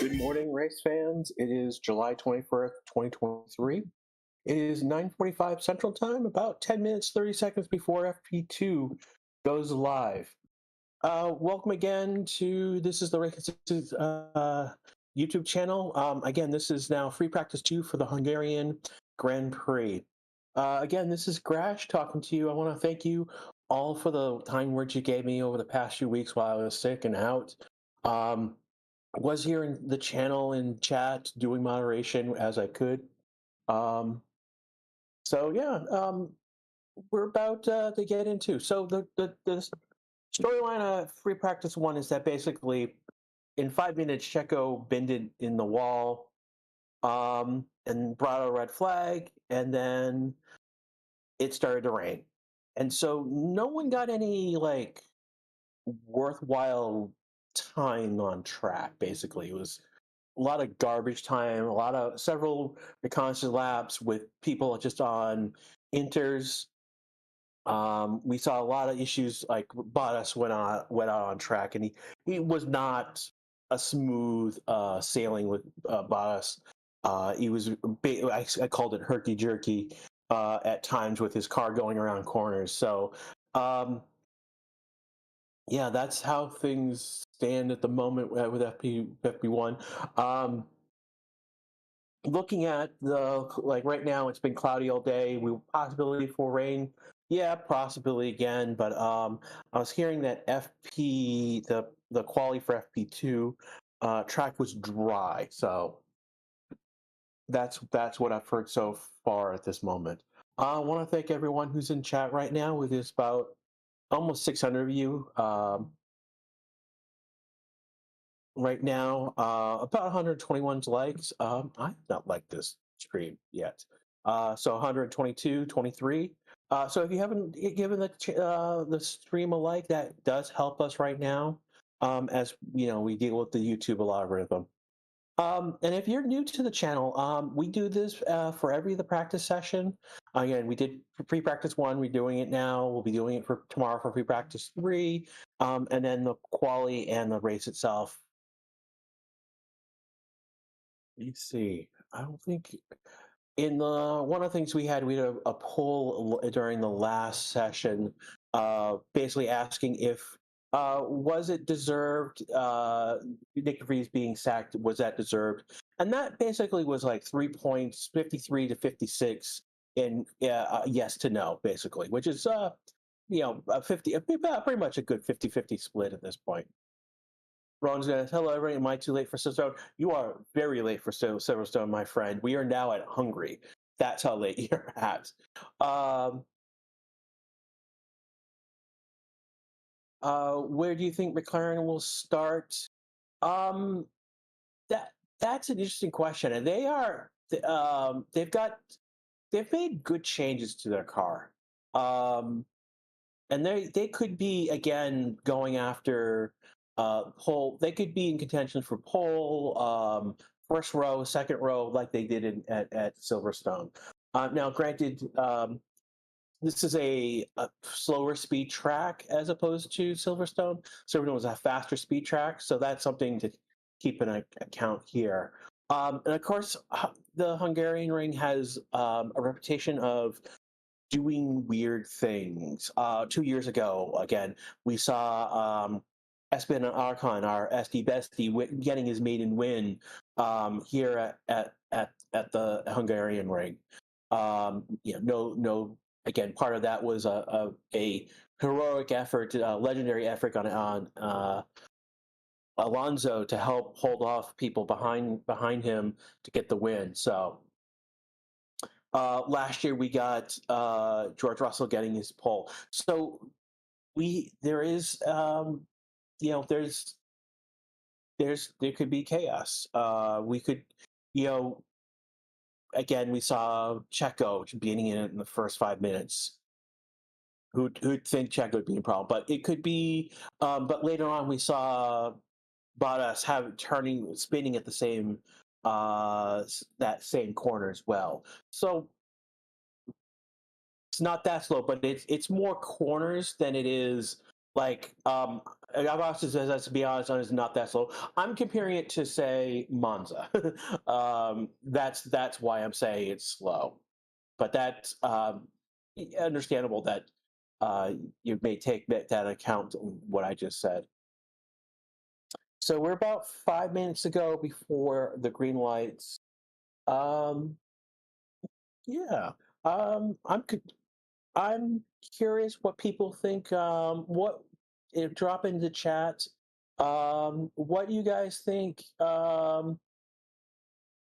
Good morning, race fans. It is July 21st, 2023. It is 9:45 Central Time, about 10 minutes, 30 seconds before FP2 goes live. Welcome again to This is the Race YouTube channel. Again, this is now free practice 2 for the Hungarian Grand Prix. Again, this is Grash talking to you. I want to thank you all for the kind words you gave me over the past few weeks while I was sick and out. Was here in the channel and chat doing moderation as I could. So yeah, we're about to get into. So the storyline of free practice 1 is that basically in 5 minutes Checo bended in the wall, and brought a red flag, and then it started to rain, and so no one got any like worthwhile time on track. Basically, it was a lot of garbage time, a lot of several reconnaissance laps with people just on inters. We saw a lot of issues, like Bottas went out on track, and he was not a smooth sailing with Bottas. He was I called it herky jerky at times with his car going around corners. So yeah, that's how things stand at the moment with FP1. Looking at the right now, it's been cloudy all day. We possibility for rain. Yeah, possibility again. But I was hearing that the quality for FP2 track was dry. So that's what I've heard so far at this moment. I want to thank everyone who's in chat right now. With this about almost 600 of you. Right now, about 121 likes. I've not liked this stream yet. So 122, 23. So if you haven't given the stream a like, that does help us right now, as you know, we deal with the YouTube algorithm. And if you're new to the channel, we do this for the practice session. Again, we did free practice 1. We're doing it now. We'll be doing it for tomorrow for free practice 3, and then the quali and the race itself. Let me see. I don't think in the one of the things we had a poll during the last session, basically asking if was it deserved, Nyck de Vries being sacked, was that deserved? And that basically was like 3 points, 53 to 56, in yes to no, basically, which is 50, pretty much a good 50-50 split at this point. Ron says, hello, everybody. Am I too late for Silverstone? You are very late for Silverstone, my friend. We are now at Hungary. That's how late you're at. Where do you think McLaren will start? That's an interesting question. And they've made good changes to their car. And they could be, again, going after pole. They could be in contention for pole, first row, second row, like they did at Silverstone. Now, granted, this is a slower speed track as opposed to Silverstone. Silverstone was a faster speed track, so that's something to keep in account here. And of course, the Hungarian ring has a reputation of doing weird things. 2 years ago, again, we saw Espen Arcon, our SD Bestie, getting his maiden win here at the Hungarian ring. Again, part of that was a heroic effort, legendary effort on Alonso to help hold off people behind him to get the win. So last year we got George Russell getting his pole. So there could be chaos. We could, again, we saw Checo beating it in the first 5 minutes. Who'd think Checo would be a problem? But it could be. But later on, we saw Bottas spinning at the same that same corner as well. So it's not that slow, but it's more corners than it is like Bottas says, to be honest, it's not that slow. I'm comparing it to, say, Monza. That's why I'm saying it's slow. But that's understandable that you may take that account in what I just said. So we're about 5 minutes ago before the green lights. Um, yeah, I'm curious what people think. Drop into the chat. What do you guys think? We're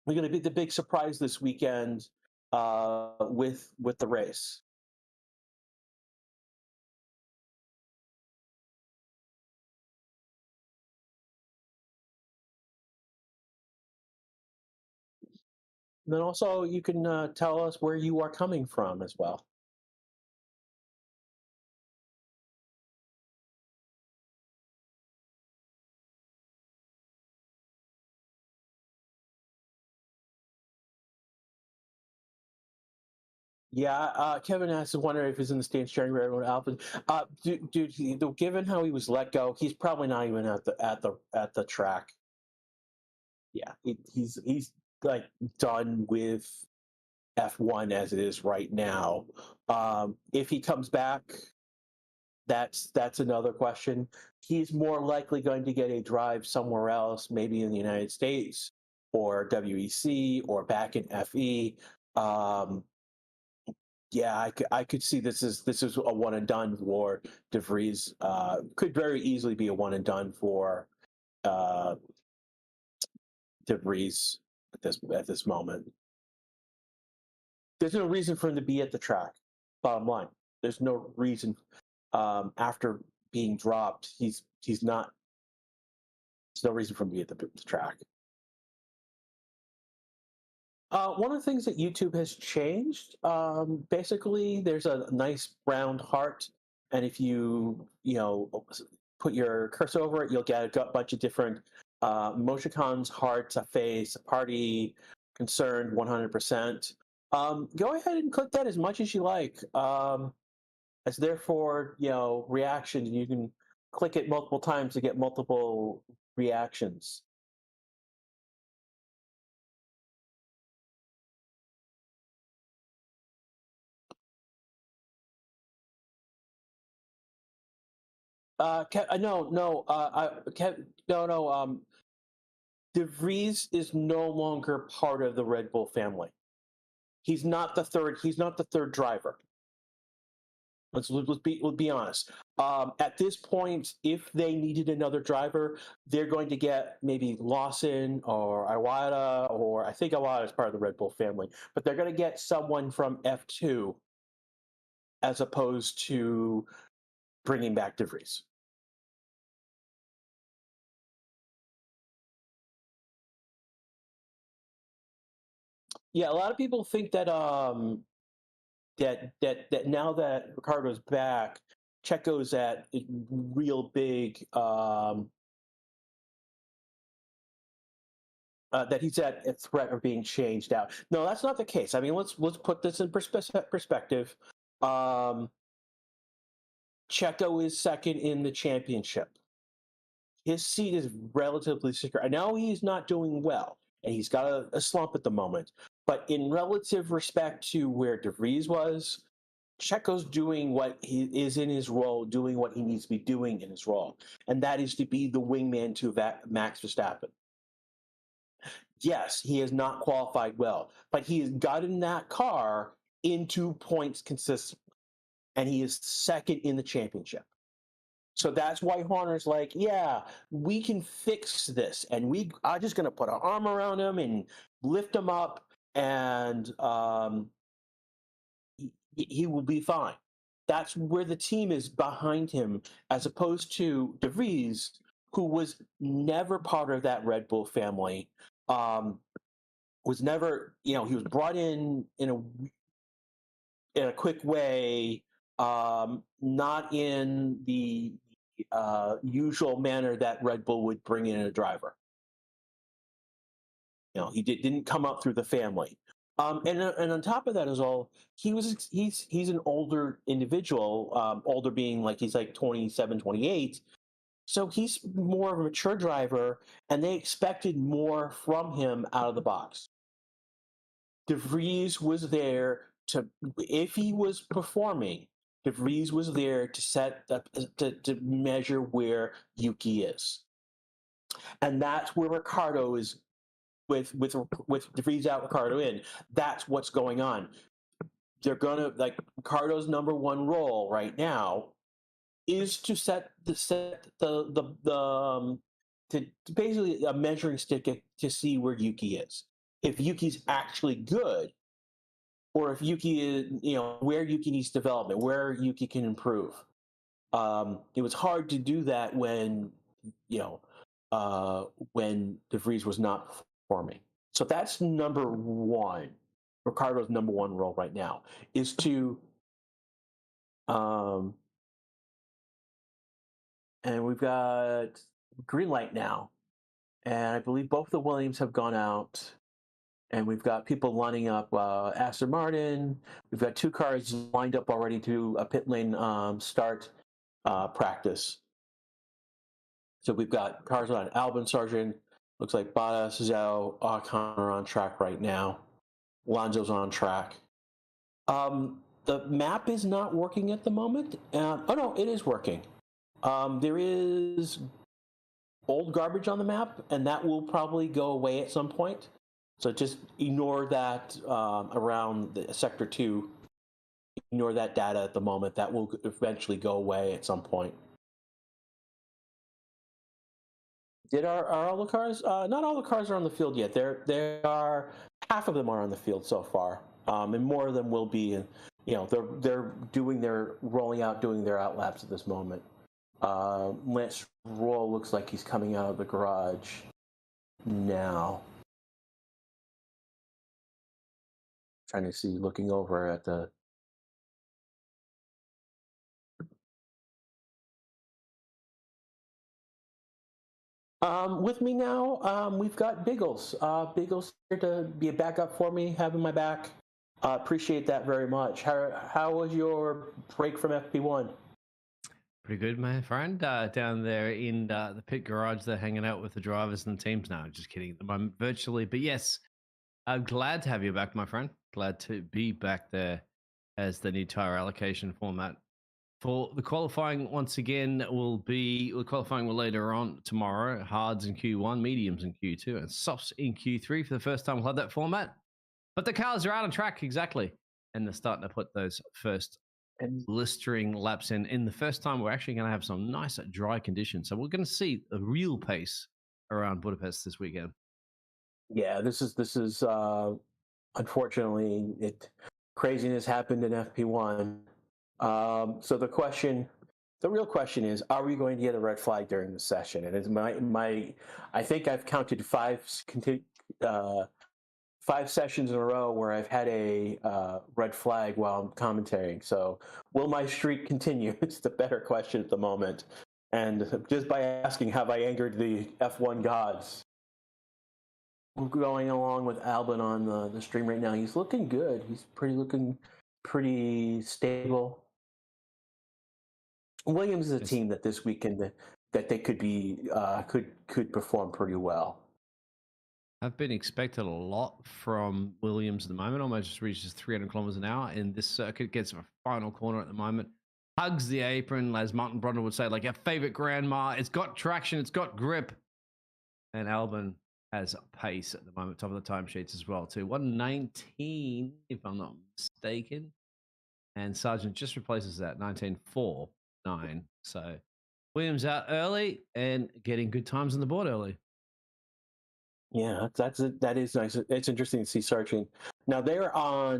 going to be the big surprise this weekend with the race. And then also you can tell us where you are coming from as well. Yeah, Kevin asks, wondering if he's in the stands cheering for everyone. Alpha, dude, given how he was let go, he's probably not even at the track. Yeah, he's like done with F1 as it is right now. If he comes back, that's another question. He's more likely going to get a drive somewhere else, maybe in the United States or WEC or back in FE. Yeah, I could see this is a one and done for De Vries. Could very easily be a one and done for uh, De Vries at this moment. There's no reason for him to be at the track. Bottom line, there's no reason. After being dropped, he's not. There's no reason for him to be at the track. One of the things that YouTube has changed, basically, there's a nice round heart, and if you put your cursor over it, you'll get a bunch of different emoticons, hearts, a face, a party, concerned, 100%. Go ahead and click that as much as you like. As therefore, reactions, and you can click it multiple times to get multiple reactions. No. De Vries is no longer part of the Red Bull family. He's not the third. He's not the third driver. Let's be honest. At this point, if they needed another driver, they're going to get maybe Lawson or Iwata, or I think Iwata is part of the Red Bull family, but they're going to get someone from F2 as opposed to bringing back De Vries. Yeah, a lot of people think that that now that Ricardo's back, Checo's at a real big that he's at a threat of being changed out. No, that's not the case. I mean, let's put this in perspective. Checo is second in the championship. His seat is relatively secure. I know he's not doing well, and he's got a slump at the moment. But in relative respect to where De Vries was, Checo's doing what he is in his role, doing what he needs to be doing in his role, and that is to be the wingman to Max Verstappen. Yes, he has not qualified well, but he has gotten that car into points consistently, and he is second in the championship. So that's why Horner's like, yeah, we can fix this, and we are just going to put our arm around him and lift him up, and he will be fine. That's where the team is behind him, as opposed to De Vries, who was never part of that Red Bull family. Was never, he was brought in a quick way, not in the usual manner that Red Bull would bring in a driver. He didn't come up through the family. And on top of that is all, he's an older individual, older being like he's like 27, 28. So he's more of a mature driver, and they expected more from him out of the box. De Vries was there if he was performing, De Vries was there to to measure where Yuki is, and that's where Ricciardo is with De Vries out, Ricciardo in. That's what's going on. They're gonna like Ricciardo's number one role right now is to set to basically a measuring stick to see where Yuki is. If Yuki's actually good, or if Yuki is, where Yuki needs development, where Yuki can improve. It was hard to do that when De Vries was not performing. So that's number one. Ricciardo's number one role right now is to, and we've got green light now, and I believe both the Williams have gone out. And we've got people lining up Aston Martin. We've got 2 cars lined up already to a pit lane start practice. So we've got cars on Albon, Sargent. Looks like Bottas, Zhou, Ocon are on track right now. Alonso's on track. The map is not working at the moment. Oh, no, it is working. There is old garbage on the map, and that will probably go away at some point. So just ignore that around Sector 2. Ignore that data at the moment. That will eventually go away at some point. Are all the cars? Not all the cars are on the field yet. There are half of them are on the field so far, and more of them will be. They're doing rolling out, doing their out laps at this moment. Lance Stroll looks like he's coming out of the garage now. Trying to see, looking over at the. With me now, we've got Biggles. Biggles here to be a backup for me, having my back. Appreciate that very much. How was your break from FP1? Pretty good, my friend. Down there in the pit garage, they're hanging out with the drivers and the teams now. Just kidding at the moment, virtually. But yes, I'm glad to have you back, my friend. Glad to be back there as the new tire allocation format. For the qualifying, once again, the qualifying will later on tomorrow. Hards in Q1, mediums in Q2, and softs in Q3. For the first time, we'll have that format. But the cars are out on track, exactly. And they're starting to put those first blistering laps in. The first time, we're actually going to have some nice dry conditions. So we're going to see a real pace around Budapest this weekend. Yeah, this is unfortunately, craziness happened in FP1. So the real question is, are we going to get a red flag during the session? And it's I think I've counted 5 sessions in a row where I've had a red flag while I'm commentating. So will my streak continue? It's the better question at the moment. And just by asking, have I angered the F1 gods? We're going along with Albon on the stream right now. He's looking good. He's looking pretty stable. Williams is a team that this weekend that they could be could perform pretty well. I've been expected a lot from Williams at the moment. Almost just reaches 300 kilometers an hour in this circuit. Gets a final corner at the moment. Hugs the apron, as Martin Brundle would say, like a favorite grandma. It's got traction. It's got grip. And Albon has pace at the moment, top of the timesheets as well, too. 119, if I'm not mistaken. And Sargent just replaces that, 19.49. So Williams out early and getting good times on the board early. Yeah, that is nice. It's interesting to see Sargent. Now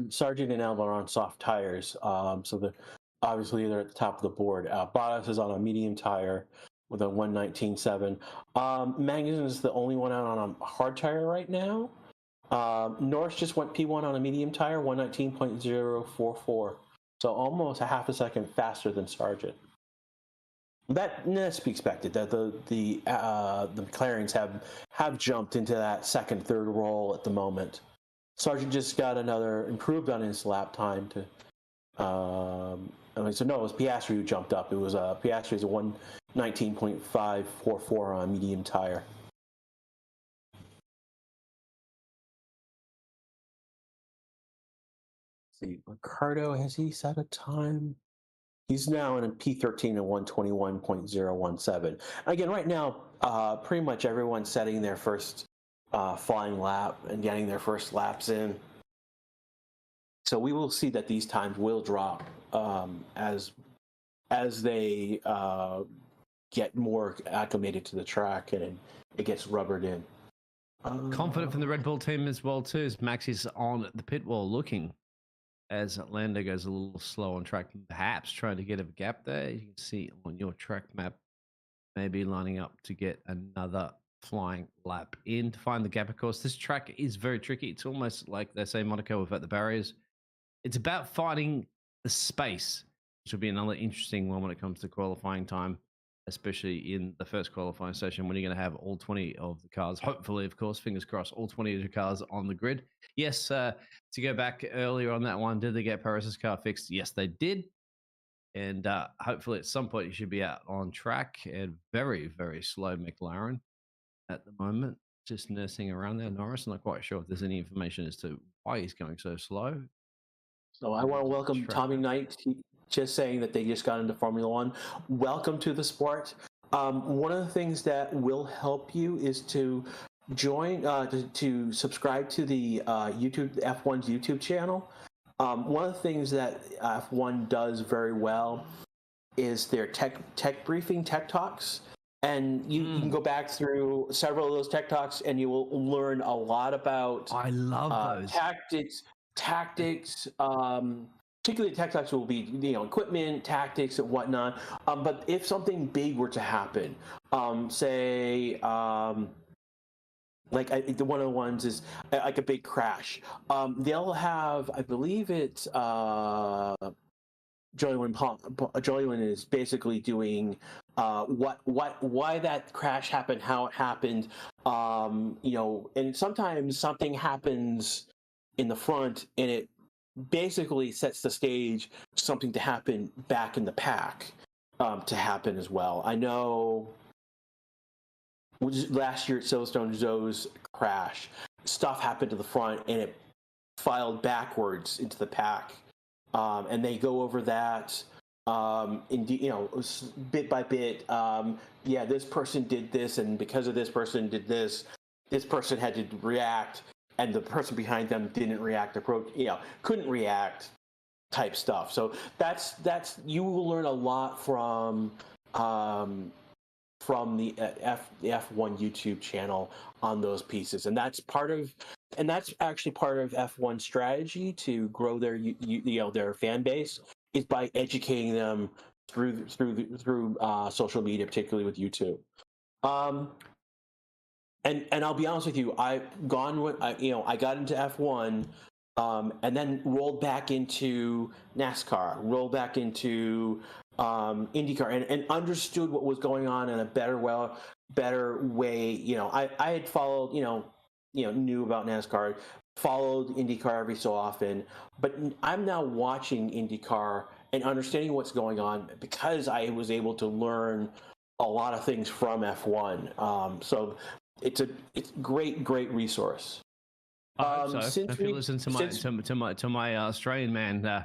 Sargent and Albon are on soft tires, so obviously they're at the top of the board. Bottas is on a medium tire with a 119.7. Magnussen is the only one out on a hard tire right now. Norris just went P1 on a medium tire, 119.044. So almost a half a second faster than Sargent. That's to be expected. That the McLarens have jumped into that second, third role at the moment. Sargent just got improved on his lap time to. It was Piastri who jumped up. It was Piastri's a 119.544 on medium tire. see, Ricardo, has he set a time? He's now in a P13 and 121.017. Again, right now, pretty much everyone's setting their first flying lap and getting their first laps in. So we will see that these times will drop as they get more acclimated to the track and it gets rubbered in. Confident from the Red Bull team as well too, as Max is on the pit wall looking as Lando goes a little slow on track, perhaps trying to get a gap there. You can see on your track map, maybe lining up to get another flying lap in to find the gap. Of course, this track is very tricky. It's almost like they say Monaco without the barriers. It's about finding the space, which will be another interesting one when it comes to qualifying time, especially in the first qualifying session when you're going to have all 20 of the cars. Hopefully, of course, fingers crossed, all 20 of the cars on the grid. Yes, to go back earlier on that one, did they get Perez's car fixed? Yes, they did. And hopefully at some point you should be out on track. And very, very slow McLaren at the moment, just nursing around there. Norris, not quite sure if there's any information as to why he's going so slow. So I want to welcome Tommy Knight, just saying that they just got into Formula One. Welcome to the sport. One of the things that will help you is to join, to subscribe to the F1's YouTube channel. One of the things that F1 does very well is their tech briefing, tech talks. And you can go back through several of those tech talks and you will learn a lot about I love those tactics, particularly tech talks will be, equipment, tactics, and whatnot. But if something big were to happen, say, like one of the ones is like a big crash, they'll have, I believe it's Jolyon is basically doing why that crash happened, how it happened, and sometimes something happens in the front and it basically sets the stage for something to happen back in the pack to happen as well. I know last year at Silverstone, Zhou's crash, stuff happened to the front and it filed backwards into the pack. And they go over that, bit by bit. This person did this, and because of this person did this person had to react, and the person behind them didn't react, couldn't react, type stuff. So that's you will learn a lot from the F1 YouTube channel on those pieces, and that's actually part of F1's strategy to grow their their fan base, is by educating them through social media, particularly with YouTube. And I'll be honest with you, I got into F1, and then rolled back into NASCAR, rolled back into IndyCar, and understood what was going on in a better way. I had followed, knew about NASCAR, followed IndyCar every so often, but I'm now watching IndyCar and understanding what's going on because I was able to learn a lot of things from F1. So it's a great resource. I hope so. If you listen to my Australian man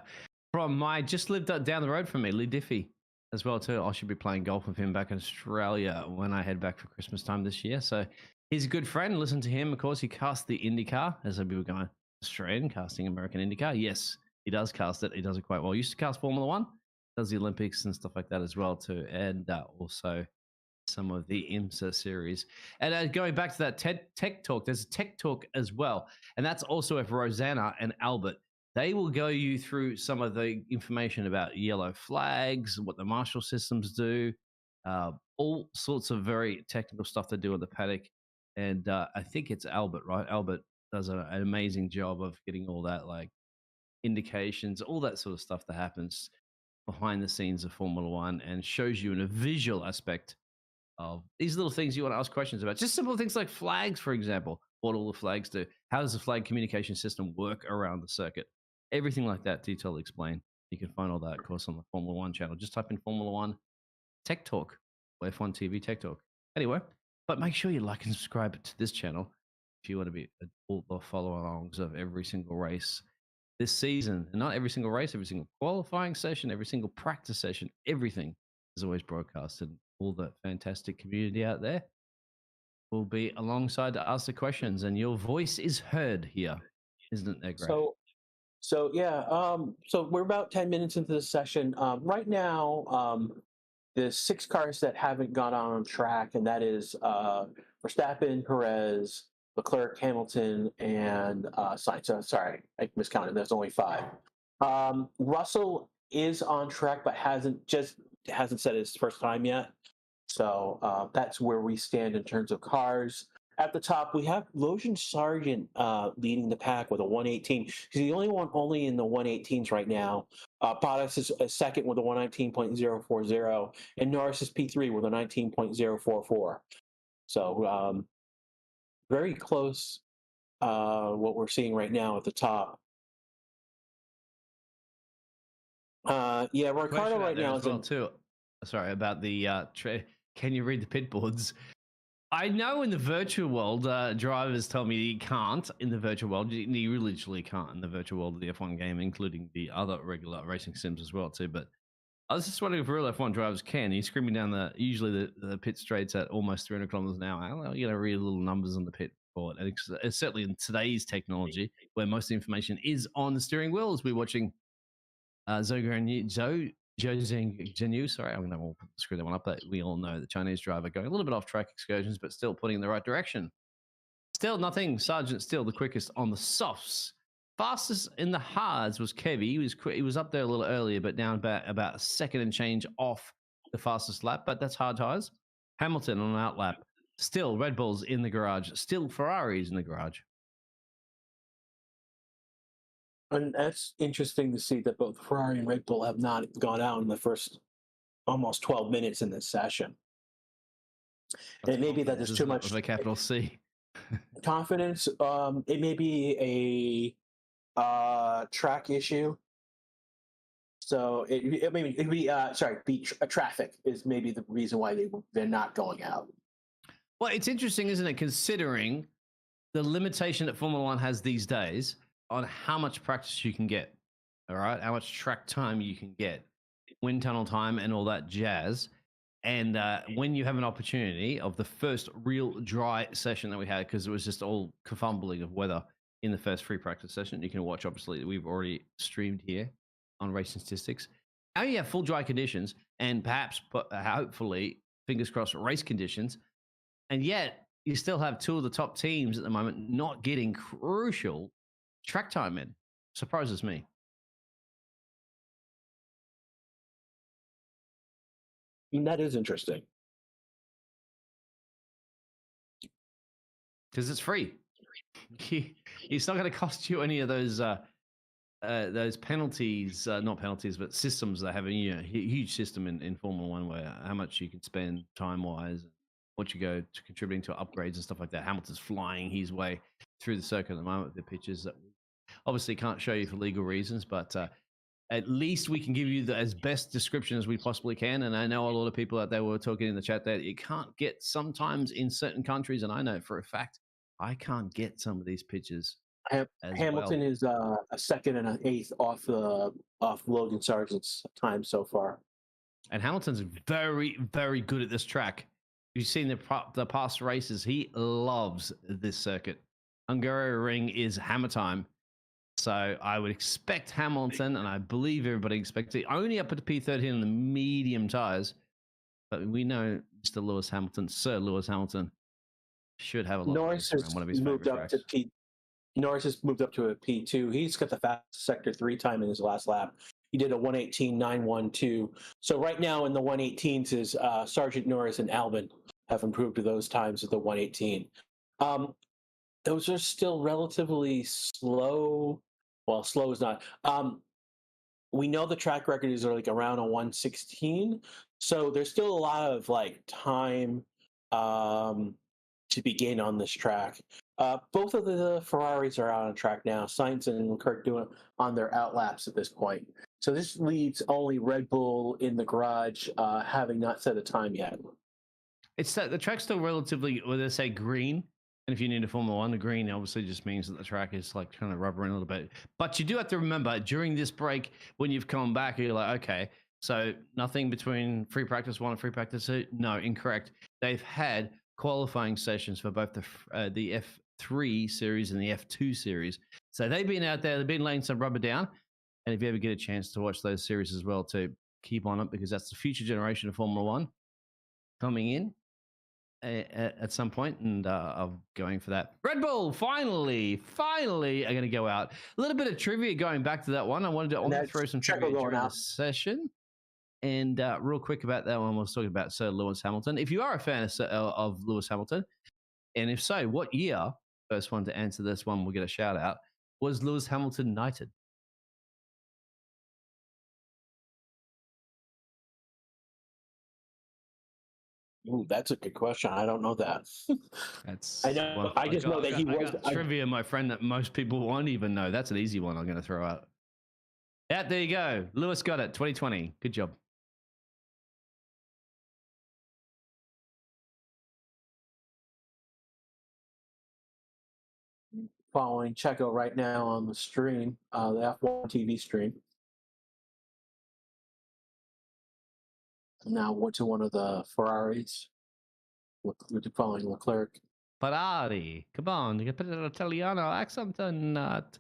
just lived down the road from me, Lee Diffie, as well too. I should be playing golf with him back in Australia when I head back for Christmas time this year. So he's a good friend. Listen to him. Of course, he cast the IndyCar, as some people going, Australian casting American IndyCar. Yes, he does cast it. He does it quite well. He used to cast Formula One, does the Olympics and stuff like that as well too, and also some of the IMSA series. And going back to that tech talk, there's a tech talk as well, and that's also with Rosanna and Albert. They will go you through some of the information about yellow flags, what the marshal systems do, all sorts of very technical stuff they do in the paddock. And I think it's Albert, right? Albert does an amazing job of getting all that, like indications, all that sort of stuff that happens behind the scenes of Formula One, and shows you in a visual aspect of these little things you want to ask questions about. Just simple things like flags, for example. What all the flags do. How does the flag communication system work around the circuit? Everything like that, detailed explained. You can find all that, of course, on the Formula One channel. Just type in Formula One Tech Talk, or F1 TV Tech Talk. Anyway, but make sure you like and subscribe to this channel if you want to be all the follow-alongs of every single race this season. And not every single race, every single qualifying session, every single practice session, everything is always broadcasted. All the fantastic community out there will be alongside to ask the questions, and your voice is heard here. Isn't that great? So yeah, so we're about 10 minutes into the session. Right now, there's 6 cars that haven't gone on track, and that is Verstappen, Perez, Leclerc, Hamilton, and Sainz. Sorry, I miscounted. There's only 5. Russell is on track, but hasn't said his first time yet. So that's where we stand in terms of cars. At the top, we have Logan Sargent leading the pack with a 118. He's the only one in the 118s right now. Bottas is second with a 119.040, and Norris is P3 with a 19.044. So very close what we're seeing right now at the top. Yeah, Ricciardo right now is too. Sorry about the can you read the pit boards? I know in the virtual world, drivers tell me you can't in the virtual world. You literally can't in the virtual world of the F1 game, including the other regular racing sims as well too. But I was just wondering if real F1 drivers can. You're screaming down usually the pit straights at almost 300 kilometers an hour. You got to read little numbers on the pit board. And it's certainly in today's technology, where most of the information is on the steering wheel, as we're watching Zhou Zhengzhenyu, sorry, I'm going to screw that one up, but we all know the Chinese driver going a little bit off track excursions, but still putting in the right direction. Still nothing. Sargent still the quickest on the softs. Fastest in the hards was Kevy. He was up there a little earlier, but down about a second and change off the fastest lap, but that's hard tires. Hamilton on an outlap. Still Red Bulls in the garage. Still Ferraris in the garage. And that's interesting to see that both Ferrari and Red Bull have not gone out in the first almost 12 minutes in this session. And maybe that there's too much of a capital C confidence. It may be a track issue. So traffic is maybe the reason why they're not going out. Well, it's interesting, isn't it, considering the limitation that Formula One has these days on how much practice you can get, all right? How much track time you can get, wind tunnel time and all that jazz. And when you have an opportunity of the first real dry session that we had, because it was just all kerfumbling of weather in the first free practice session, you can watch, obviously, we've already streamed here on Racing Statistics. Now you have full dry conditions and perhaps, hopefully, fingers crossed, race conditions. And yet you still have 2 of the top teams at the moment not getting crucial track time in. Surprises me. And that is interesting. Because it's free. It's not going to cost you any of those penalties, not penalties, but systems that have a huge system in Formula One, where how much you can spend time-wise, what you go to contributing to upgrades and stuff like that. Hamilton's flying his way through the circuit at the moment with the pictures that we obviously can't show you for legal reasons, but at least we can give you as best description as we possibly can. And I know a lot of people out there were talking in the chat that you can't get sometimes in certain countries, and I know for a fact I can't get some of these pictures. Hamilton is a second and an eighth off Logan Sargent's time so far. And Hamilton's very, very good at this track. You've seen the past races. He loves this circuit. Hungaroring is hammer time. So I would expect Hamilton, and I believe everybody expects it, only up at the P13 in the medium tires. But we know Mr. Lewis Hamilton, Sir Lewis Hamilton, should have a lot Norris of one of his favorite tracks. Norris has moved up to a P2. He's got the fastest sector 3 time in his last lap. He did a 1:18.912. So right now in the 1:18s is Sargent, Norris, and Albon have improved to those times at the 1:18. Those are still relatively slow. Well, slow is not. We know the track record is like around a 1:16. So there's still a lot of time to begin on this track. Both of the Ferraris are out on track now. Sainz and Leclerc doing on their outlaps at this point. So this leaves only Red Bull in the garage, having not set a time yet. It's that the track's still relatively, what they say, green. And if you need a Formula One, the green obviously just means that the track is like kind of rubbering a little bit. But you do have to remember during this break, when you've come back, you're like, okay, so nothing between free practice 1 and free practice 2? No, incorrect. They've had qualifying sessions for both the F3 series and the F2 series. So they've been out there, they've been laying some rubber down. And if you ever get a chance to watch those series as well, to keep on it, because that's the future generation of Formula One coming in at some point, and I'm going for that. Red Bull finally are going to go out. A little bit of trivia going back to that one. I wanted to throw some trivia during the session. And real quick about that one, I was talking about Sir Lewis Hamilton. If you are a fan of Lewis Hamilton, and if so, what year, first one to answer this one, we'll get a shout out, was Lewis Hamilton knighted? Ooh, that's a good question. I don't know that. That's I know. well, I just know that he was trivia, my friend, that most people won't even know. That's an easy one. I'm going to throw out. Yeah, there you go. Lewis got it. 2020. Good job. Following Checo right now on the stream, the F1 TV stream. Now went to one of the Ferraris. We're following Leclerc. Ferrari. Come on, you can put an Italiano accent or not.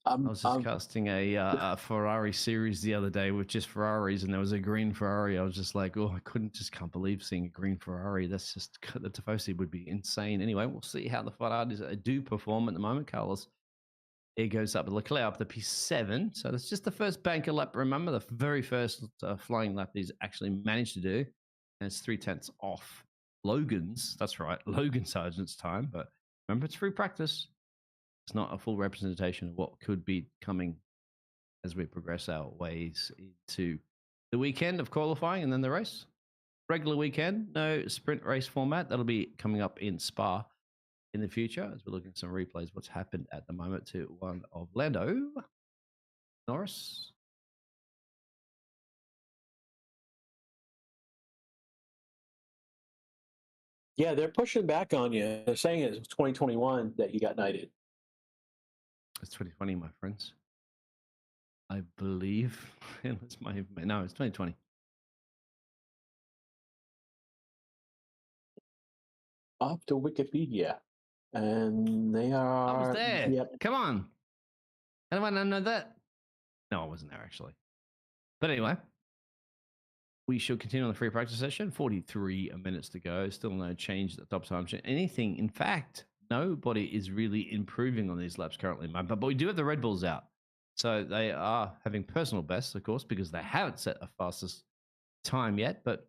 I was just casting a Ferrari series the other day with just Ferraris, and there was a green Ferrari. I was just like, oh, can't believe seeing a green Ferrari. The Tifosi would be insane. Anyway, we'll see how the Ferraris do perform at the moment. Carlos, it goes up, Leclerc up to P7. So that's just the first banker lap. Remember, the very first flying lap he's actually managed to do. And it's 0.3 off Logan's. That's right, Logan Sargent's time. But remember, it's free practice. It's not a full representation of what could be coming as we progress our ways into the weekend of qualifying and then the race. Regular weekend, no sprint race format. That'll be coming up in Spa in the future as we're looking at some replays. What's happened at the moment to one of Lando Norris. Yeah, they're pushing back on you. They're saying it was 2021 that he got knighted. It's 2020, my friends. I believe. No, it's 2020. Up to Wikipedia, and they are. I was there. Yep. Come on. Anyone know that? No, I wasn't there actually. But anyway, we should continue on the free practice session. 43 minutes to go. Still no change at the top time. Anything. In fact, nobody is really improving on these laps currently. But we do have the Red Bulls out. So they are having personal bests, of course, because they haven't set a fastest time yet. But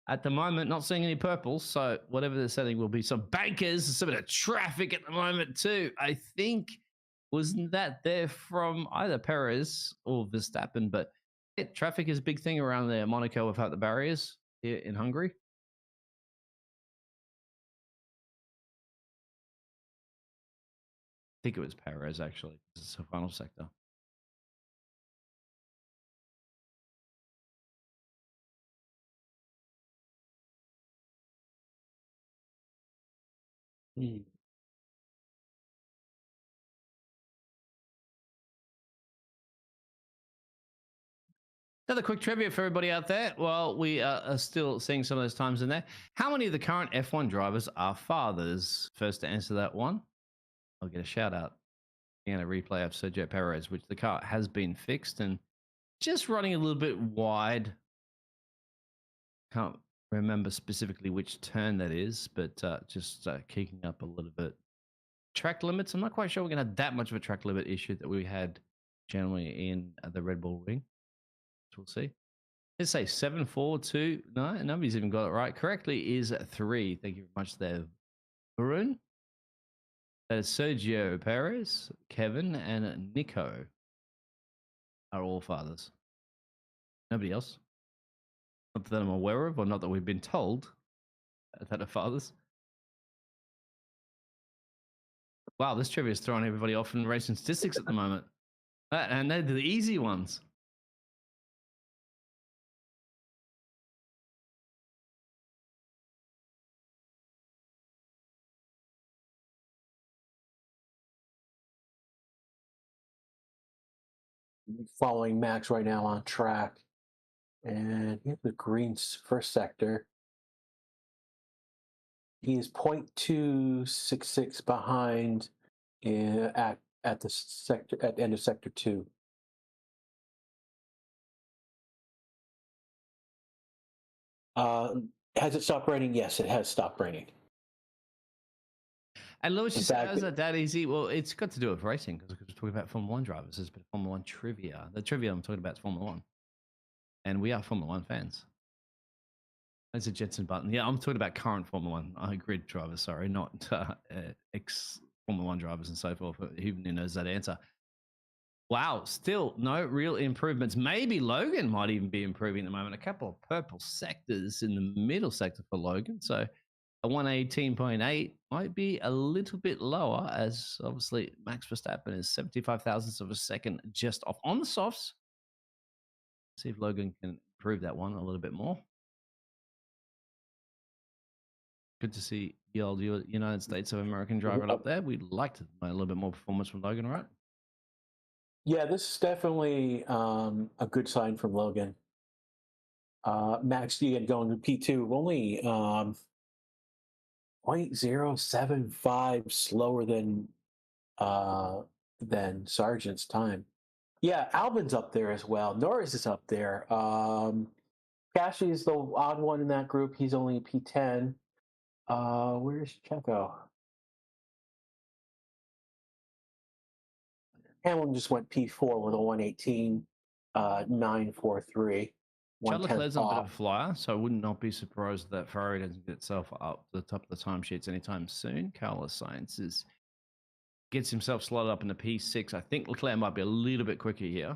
at the moment, not seeing any purples. So whatever they're setting will be some bankers, some bit of traffic at the moment too. I think, wasn't that there from either Perez or Verstappen? But traffic is a big thing around there. Monaco without the barriers here in Hungary. I think it was Perez, actually. It's a final sector. Another quick trivia for everybody out there. Well, we are still seeing some of those times in there. How many of the current F1 drivers are fathers? First to answer that one, I'll get a shout out. And a replay of Sergio Perez, which the car has been fixed and just running a little bit wide. Can't remember specifically which turn that is, but just kicking up a little bit. Track limits, I'm not quite sure we're going to have that much of a track limit issue that we had generally in the Red Bull Ring. We'll see. Let's say 7-4-2. No, nobody's even got it right. Correctly is 3. Thank you very much there, Varun. That is Sergio Perez, Kevin, and Nico are all fathers. Nobody else. Not that I'm aware of, or not that we've been told that are fathers. Wow, this trivia is throwing everybody off in racing statistics at the moment. And they're the easy ones. following Max right now on track. And he has the green first sector. He is 0.266 behind at the sector at the end of sector 2. Has it stopped raining? Yes, it has stopped raining. And Lewis, In you said, fact, "Oh, is that easy?" Well, it's got to do with racing because we're talking about Formula One drivers. There's a bit of Formula One trivia. The trivia I'm talking about is Formula One, and we are Formula One fans. There's a Jetson button. Yeah, I'm talking about current Formula One grid drivers. Sorry, not ex Formula One drivers and so forth. Even who knows that answer. Wow, still no real improvements. Maybe Logan might even be improving at the moment. A couple of purple sectors in the middle sector for Logan. So a 118.8 might be a little bit lower, as obviously Max Verstappen is 75 thousandths of a second just off on the softs. See if Logan can improve that one a little bit more. Good to see the old United States of American driver up there. We'd like to know a little bit more performance from Logan, right? yeah, this is definitely a good sign from Logan. Max again going to P2, only 0.075 slower than Sargent's time. Yeah, Albon's up there as well. Norris is up there. Kashi is the odd one in that group. He's only P10. Where's Checo? Hamilton just went P4 with a 118.943. Charles 110 Leclerc's on a bit of a off. flyer, so I would not be surprised that Ferrari doesn't get itself up to the top of the timesheets anytime soon. Carlos Sainz gets himself slotted up in the P6. I think Leclerc might be a little bit quicker here.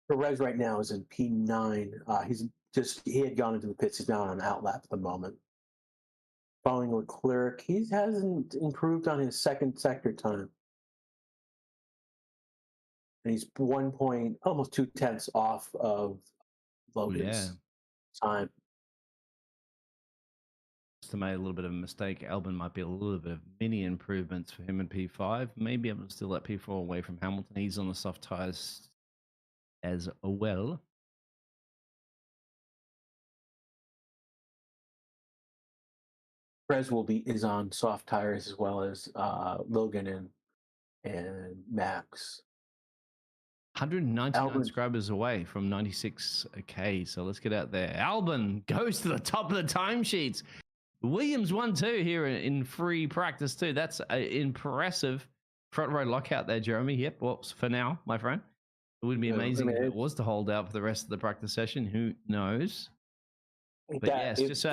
Perez right now is in P9. He had gone into the pits. He's now on an outlap at the moment. Following Leclerc, he hasn't improved on his second sector time. And he's 1 point, almost 2/10 off of Logan's time. Just made a little bit of a mistake. Albon might be a little bit of mini improvements for him in P5. Maybe able to steal that P4 away from Hamilton. He's on the soft tires as well. Perez is on soft tires as well as Logan and Max. 199 Albon subscribers away from 96K. So let's get out there. Albon goes to the top of the timesheets. Williams 1-2 here in free practice too. That's impressive. Front row lockout there, Jeremy. Yep. Well, for now, my friend. It would be amazing if it was to hold out for the rest of the practice session. Who knows? But yes, just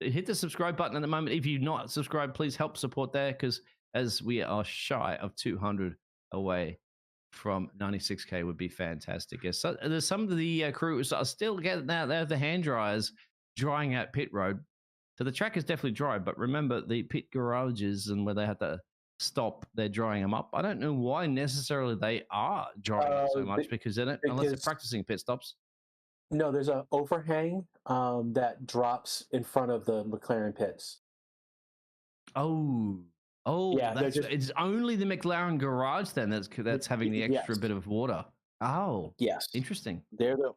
hit the subscribe button at the moment. If you're not subscribed, please help support there, because as we are shy of 200 away from 96K would be fantastic. Yes, so there's some of the crews are still getting out there, the hand dryers drying out pit road. So the track is definitely dry, but remember the pit garages and where they have to stop, they're drying them up. I don't know why necessarily they are drying so much, because they don't, unless they're practicing pit stops. No, there's an overhang that drops in front of the McLaren pits. Oh, yeah, it's only the McLaren garage then that's having the extra bit of water. Oh, yes, interesting. They're the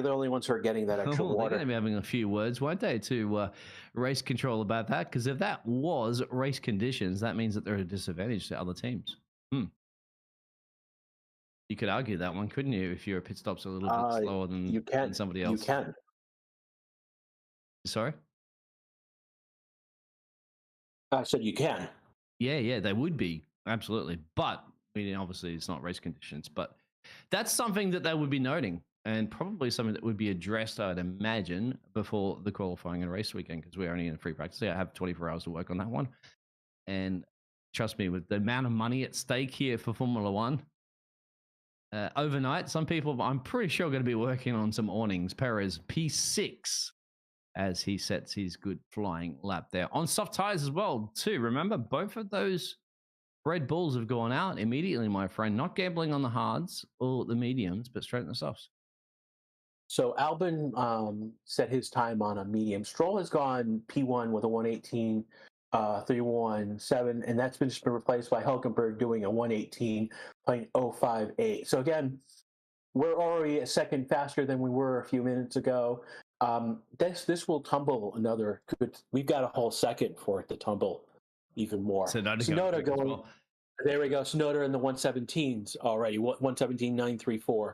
only ones who are getting that extra water. They're going to be having a few words, won't they, to race control about that? Because if that was race conditions, that means that they're at a disadvantage to other teams. You could argue that one, couldn't you? If your pit stop's a little bit slower than somebody else. You can. Sorry? I said you can. Yeah, they would be. Absolutely. But I mean, obviously it's not race conditions, but that's something that they would be noting, and probably something that would be addressed, I'd imagine, before the qualifying and race weekend, because we're only in free practice. I have 24 hours to work on that one. And trust me, with the amount of money at stake here for Formula One, overnight, some people, I'm pretty sure, are going to be working on some awnings. Perez, P6, as he sets his good flying lap there. On soft tires as well, too. Remember, both of those Red Bulls have gone out immediately, my friend. Not gambling on the hards or the mediums, but straight in the softs. So Albin set his time on a medium. Stroll has gone P1 with a 118, 317, and that's been just been replaced by Hulkenberg doing a 118, playing 058. So again, we're already a second faster than we were a few minutes ago. This will tumble another good. We've got a whole second for it to tumble even more. Sonoda going. Well. There we go. Sonoda in the 117s already. 117.934.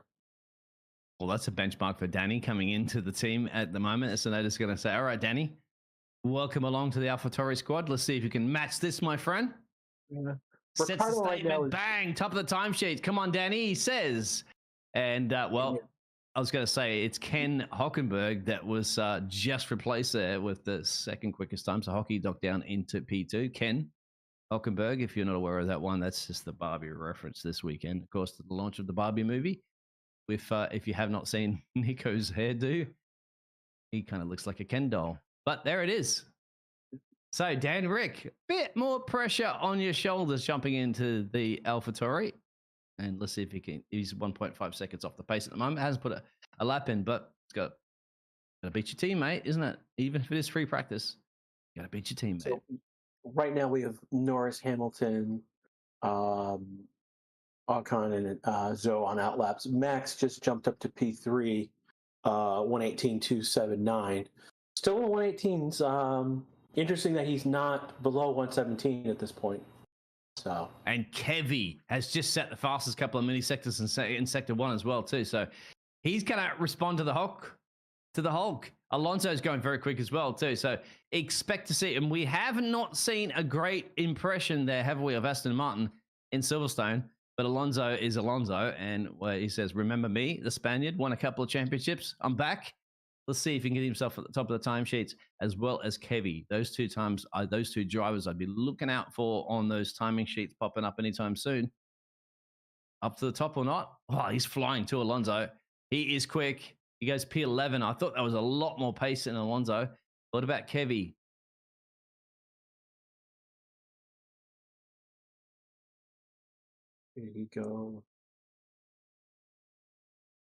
Well, that's a benchmark for Danny coming into the team at the moment. Sonoda's going to say, "All right, Danny, welcome along to the AlphaTauri squad. Let's see if you can match this, my friend." Yeah. Sets the statement. Bang! Top of the timesheet. Come on, Danny. He says. And, I was going to say, it's Ken Hulkenberg that was just replaced there with the second quickest time. So Hockey docked down into P2. Ken Hulkenberg, if you're not aware of that one, that's just the Barbie reference this weekend. Of course, to the launch of the Barbie movie. If you have not seen Nico's hairdo, he kind of looks like a Ken doll. But there it is. So, Dan Rick, bit more pressure on your shoulders jumping into the AlphaTauri. And let's see if he can. He's 1.5 seconds off the pace at the moment. Hasn't put a lap in, but it's got to beat your teammate, isn't it? Even if it is free practice, you got to beat your teammate. So right now we have Norris, Hamilton, Ocon, and Zhou on outlaps. Max just jumped up to P3, 118.279. Still in 118s. Interesting that he's not below 117 at this point. So. And Kevy has just set the fastest couple of millisectors in sector 1 as well too. So he's going to respond to the Hulk. Alonso's going very quick as well too. So expect to see, and we have not seen a great impression there, have we, of Aston Martin in Silverstone? But Alonso is Alonso, and he says, "Remember me, the Spaniard, won a couple of championships. I'm back. Let's see if he can get himself at the top of the timesheets, as well as Kevy." Those two drivers I'd be looking out for on those timing sheets popping up anytime soon. Up to the top or not? Oh, he's flying to Alonso. He is quick. He goes P11. I thought that was a lot more pace than Alonso. What about Kevy? Here you go.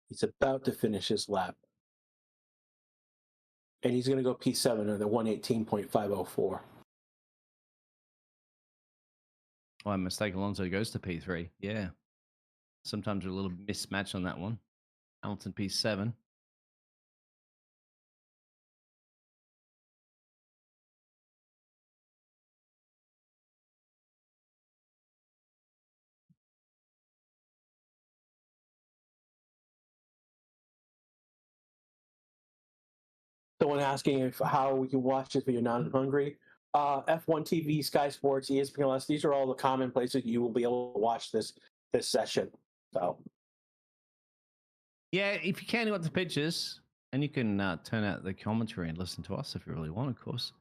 He's about to finish his lap. And he's going to go P7 on the 118.504. Oh, I mistake. Alonso goes to P3. Yeah. Sometimes a little mismatch on that one. Hamilton P7. Someone asking how we can watch it if you're not in Hungary. F1 TV, Sky Sports, ESPN+, these are all the common places you will be able to watch this session. So, yeah, if you can, you want the pictures, and you can turn out the commentary and listen to us if you really want, of course.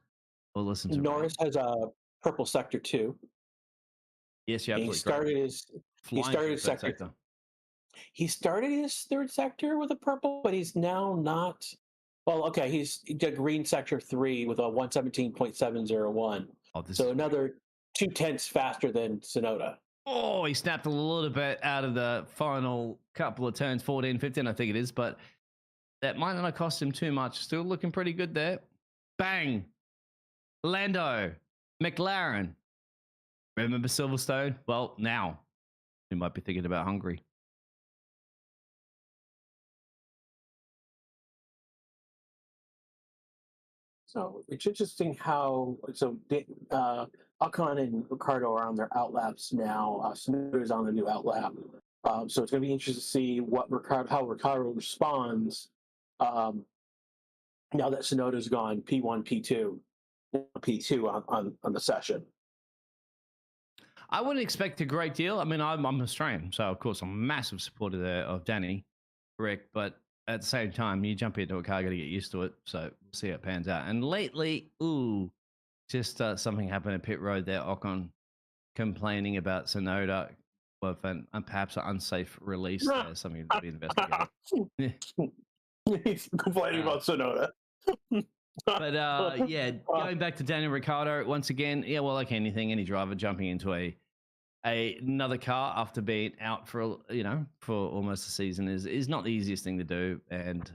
Or listen to Norris has a purple sector 2. Yes, you're absolutely he started his sector. He started his third sector with a purple, but he's now not. Well, okay, he did green sector 3 with a 117.701. So another 0.2 faster than Sonoda. Oh, he snapped a little bit out of the final couple of turns, 14, 15, I think it is, but that might not have cost him too much. Still looking pretty good there. Bang! Lando, McLaren. Remember Silverstone? Well, now you might be thinking about Hungary. So it's interesting how Ocon and Ricciardo are on their outlaps now. Sonoda is on the new outlap. So it's going to be interesting to see how Ricciardo responds now that Sonoda's gone P1, P2 on the session. I wouldn't expect a great deal. I mean, I'm Australian, so of course I'm a massive supporter there of Danny Rick, but at the same time, you jump into a car, got to get used to it. So we'll see how it pans out. And lately, just something happened at pit road there. Ocon complaining about Sonoda with perhaps an unsafe release there, something to be investigated. He's complaining about Sonoda. But yeah, going back to Daniel Ricciardo once again. Yeah, well, like any driver jumping into another car after being out for almost a season is not the easiest thing to do. And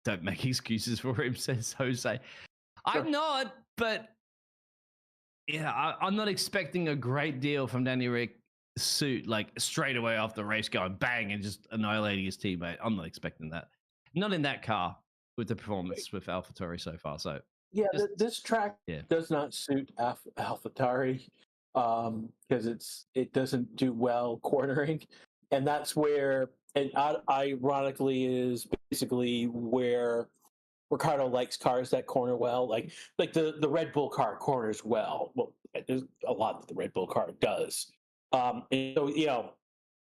don't make excuses for him, says Jose. Sure. I'm not, but yeah, I'm not expecting a great deal from Danny Rick suit like straight away off the race going bang and just annihilating his teammate. I'm not expecting that. Not in that car with the performance with AlphaTauri so far. So Yeah, just, this track yeah. does not suit AlphaTauri because it doesn't do well cornering, and that's where, and ironically, is basically where Ricardo likes cars that corner well. Like the Red Bull car corners well. Well, there's a lot that the Red Bull car does. And so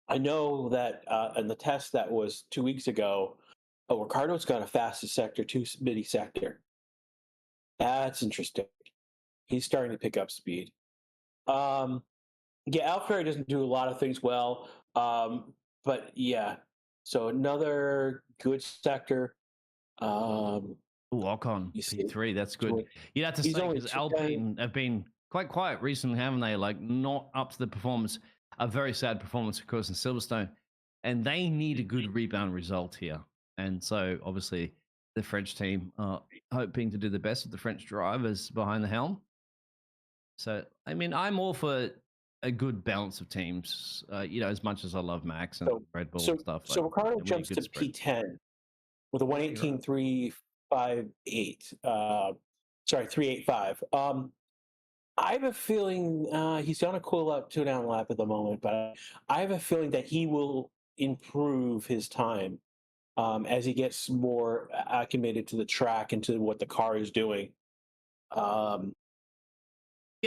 I know that in the test that was 2 weeks ago, Ricardo's got a fastest sector, two midi sector. That's interesting. He's starting to pick up speed. Yeah, AlphaTauri doesn't do a lot of things well, but yeah. So another good sector. Ocon P3, that's good. You'd have to say because Alpine have been quite quiet recently, haven't they? Like not up to the performance. A very sad performance, of course, in Silverstone, and they need a good rebound result here. And so, obviously, the French team are hoping to do the best with the French drivers behind the helm. So, I mean, I'm all for a good balance of teams. As much as I love Max and Red Bull and stuff. So Ricardo jumps to spread. P10 with a 118.358. 385. I have a feeling he's on a cool up 2-down lap at the moment, but I have a feeling that he will improve his time as he gets more acclimated to the track and to what the car is doing.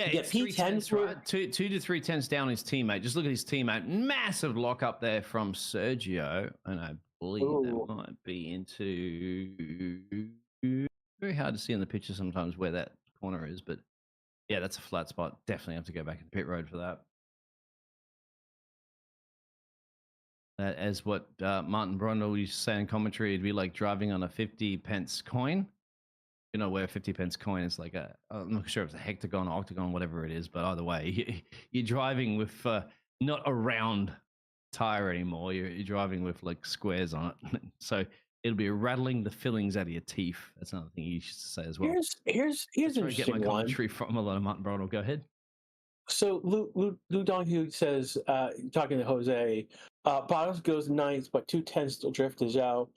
It's P10, right? 2 to 3 tenths down his teammate. Just look at his teammate. Massive lock up there from Sergio, and I believe that might be into. Very hard to see in the picture sometimes where that corner is, but yeah, that's a flat spot. Definitely have to go back in pit road for that. As what Martin Brundle used to say in commentary, it'd be like driving on a 50 pence coin. You know, where a 50 pence coin is like I'm not sure if it's a hectagon, octagon, whatever it is, but either way, you're driving with not a round tire anymore. You're driving with like squares on it. So it'll be rattling the fillings out of your teeth. That's another thing he used to say as well. Here's That's where I get my commentary from a lot of Martin Brundle. Go ahead. So Lou Donahue says, talking to Jose, Bottas goes ninth, but 2/10 to drift to Zhou.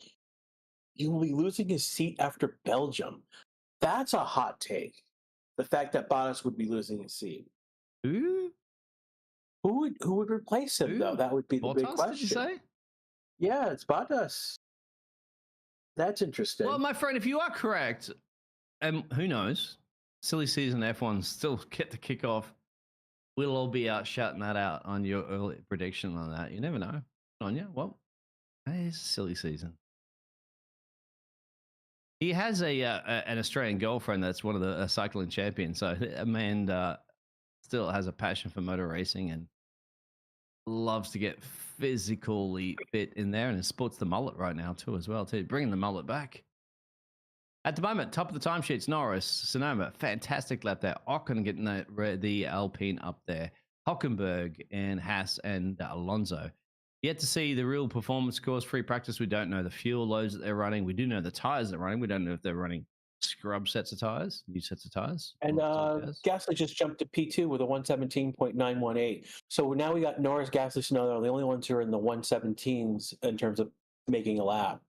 He will be losing his seat after Belgium. That's a hot take. The fact that Bottas would be losing his seat. Who would replace him though? That would be the big question. Did you say? Yeah, it's Bottas. That's interesting. Well, my friend, if you are correct, who knows? Silly season F1 still get to kick off. We'll all be out shouting that out on your early prediction on that. You never know. On you. Well, it's a silly season. He has an Australian girlfriend that's one of the cycling champions. So Amanda still has a passion for motor racing and loves to get physically fit in there, and sports the mullet right now too, as well too, bringing the mullet back. At the moment, top of the timesheets, Norris, Sonoma, fantastic lap there. Ocon getting the Alpine up there. Hockenberg and Haas and Alonso. Yet to see the real performance scores. Free practice, we don't know the fuel loads that they're running. We do know the tires they're running. We don't know if they're running scrub sets of tires, new sets of tires. And Gasly just jumped to P2 with a 117.918. So now we got Norris, Gasly, Sonoma, the only ones who are in the 117s in terms of making a lap.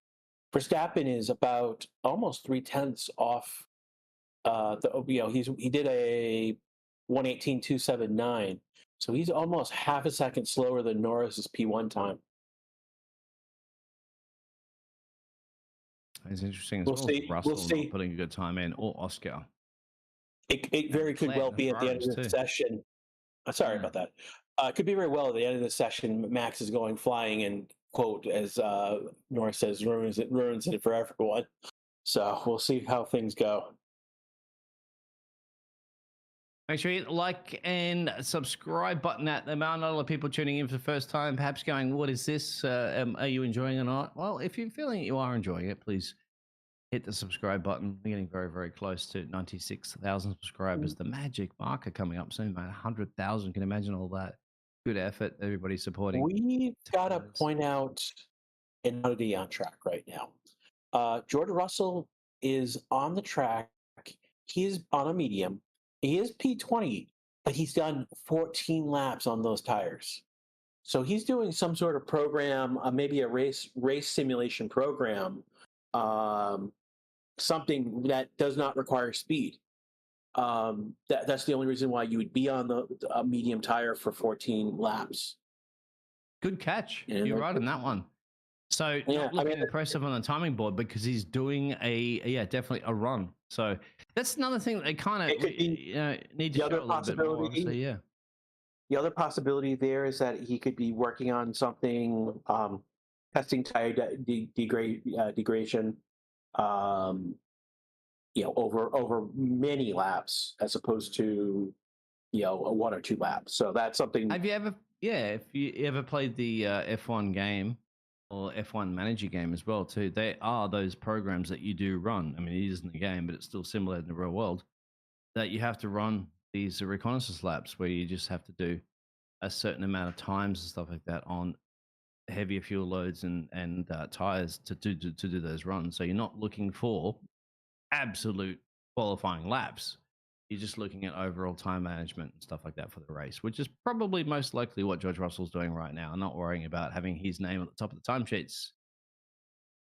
Verstappen is about almost 3/10 off. He did a 118.279, so he's almost half a second slower than Norris's P1 time. It's interesting as well. Russell not putting a good time in, or Oscar. It very could well be at the end of the session. Sorry about that. It could be very well at the end of the session. Max is going flying and, quote, as Norris says, ruins it for everyone. So we'll see how things go. Make sure you hit the like and subscribe button at the amount. A lot of people tuning in for the first time, perhaps going, what is this? Are you enjoying it or not? Well, if you're feeling you are enjoying it, please hit the subscribe button. We're getting very, very close to 96,000 subscribers. The magic marker coming up soon, man. 100,000. Can you imagine all that? Good effort. Everybody supporting. We've got to point out an oddity on track right now. George Russell is on the track. He is on a medium. He is P20, but he's done 14 laps on those tires. So he's doing some sort of program, maybe a race simulation program, um, something that does not require speed. That's the only reason why you would be on the medium tire for 14 laps. Good catch. And You're right on that one. So yeah, not looking impressive on the timing board because he's doing definitely a run. So that's another thing that they kind of need to show a little bit more. So yeah. The other possibility there is that he could be working on something, testing tire degradation, over many laps as opposed to a 1 or 2 laps. So that's something. Have you ever, if you ever played the F1 game or F1 manager game as well too, they are those programs that you do run. I mean, it isn't a game, but it's still similar in the real world that you have to run these reconnaissance laps where you just have to do a certain amount of times and stuff like that on heavier fuel loads and tires to do those runs. So you're not looking for absolute qualifying laps. You're just looking at overall time management and stuff like that for the race, which is probably most likely what George Russell's doing right now. Not worrying about having his name at the top of the timesheets.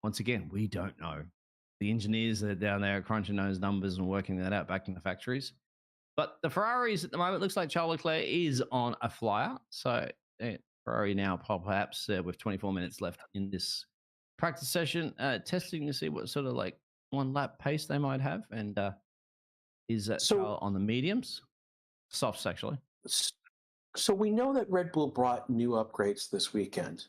Once again, we don't know. The engineers that are down there crunching those numbers and working that out back in the factories. But the Ferraris at the moment looks like Charles Leclerc is on a flyer. So Ferrari now perhaps with 24 minutes left in this practice session, testing to see what sort of like 1 lap pace they might have. And is Charles on the mediums? Softs, actually. So we know that Red Bull brought new upgrades this weekend.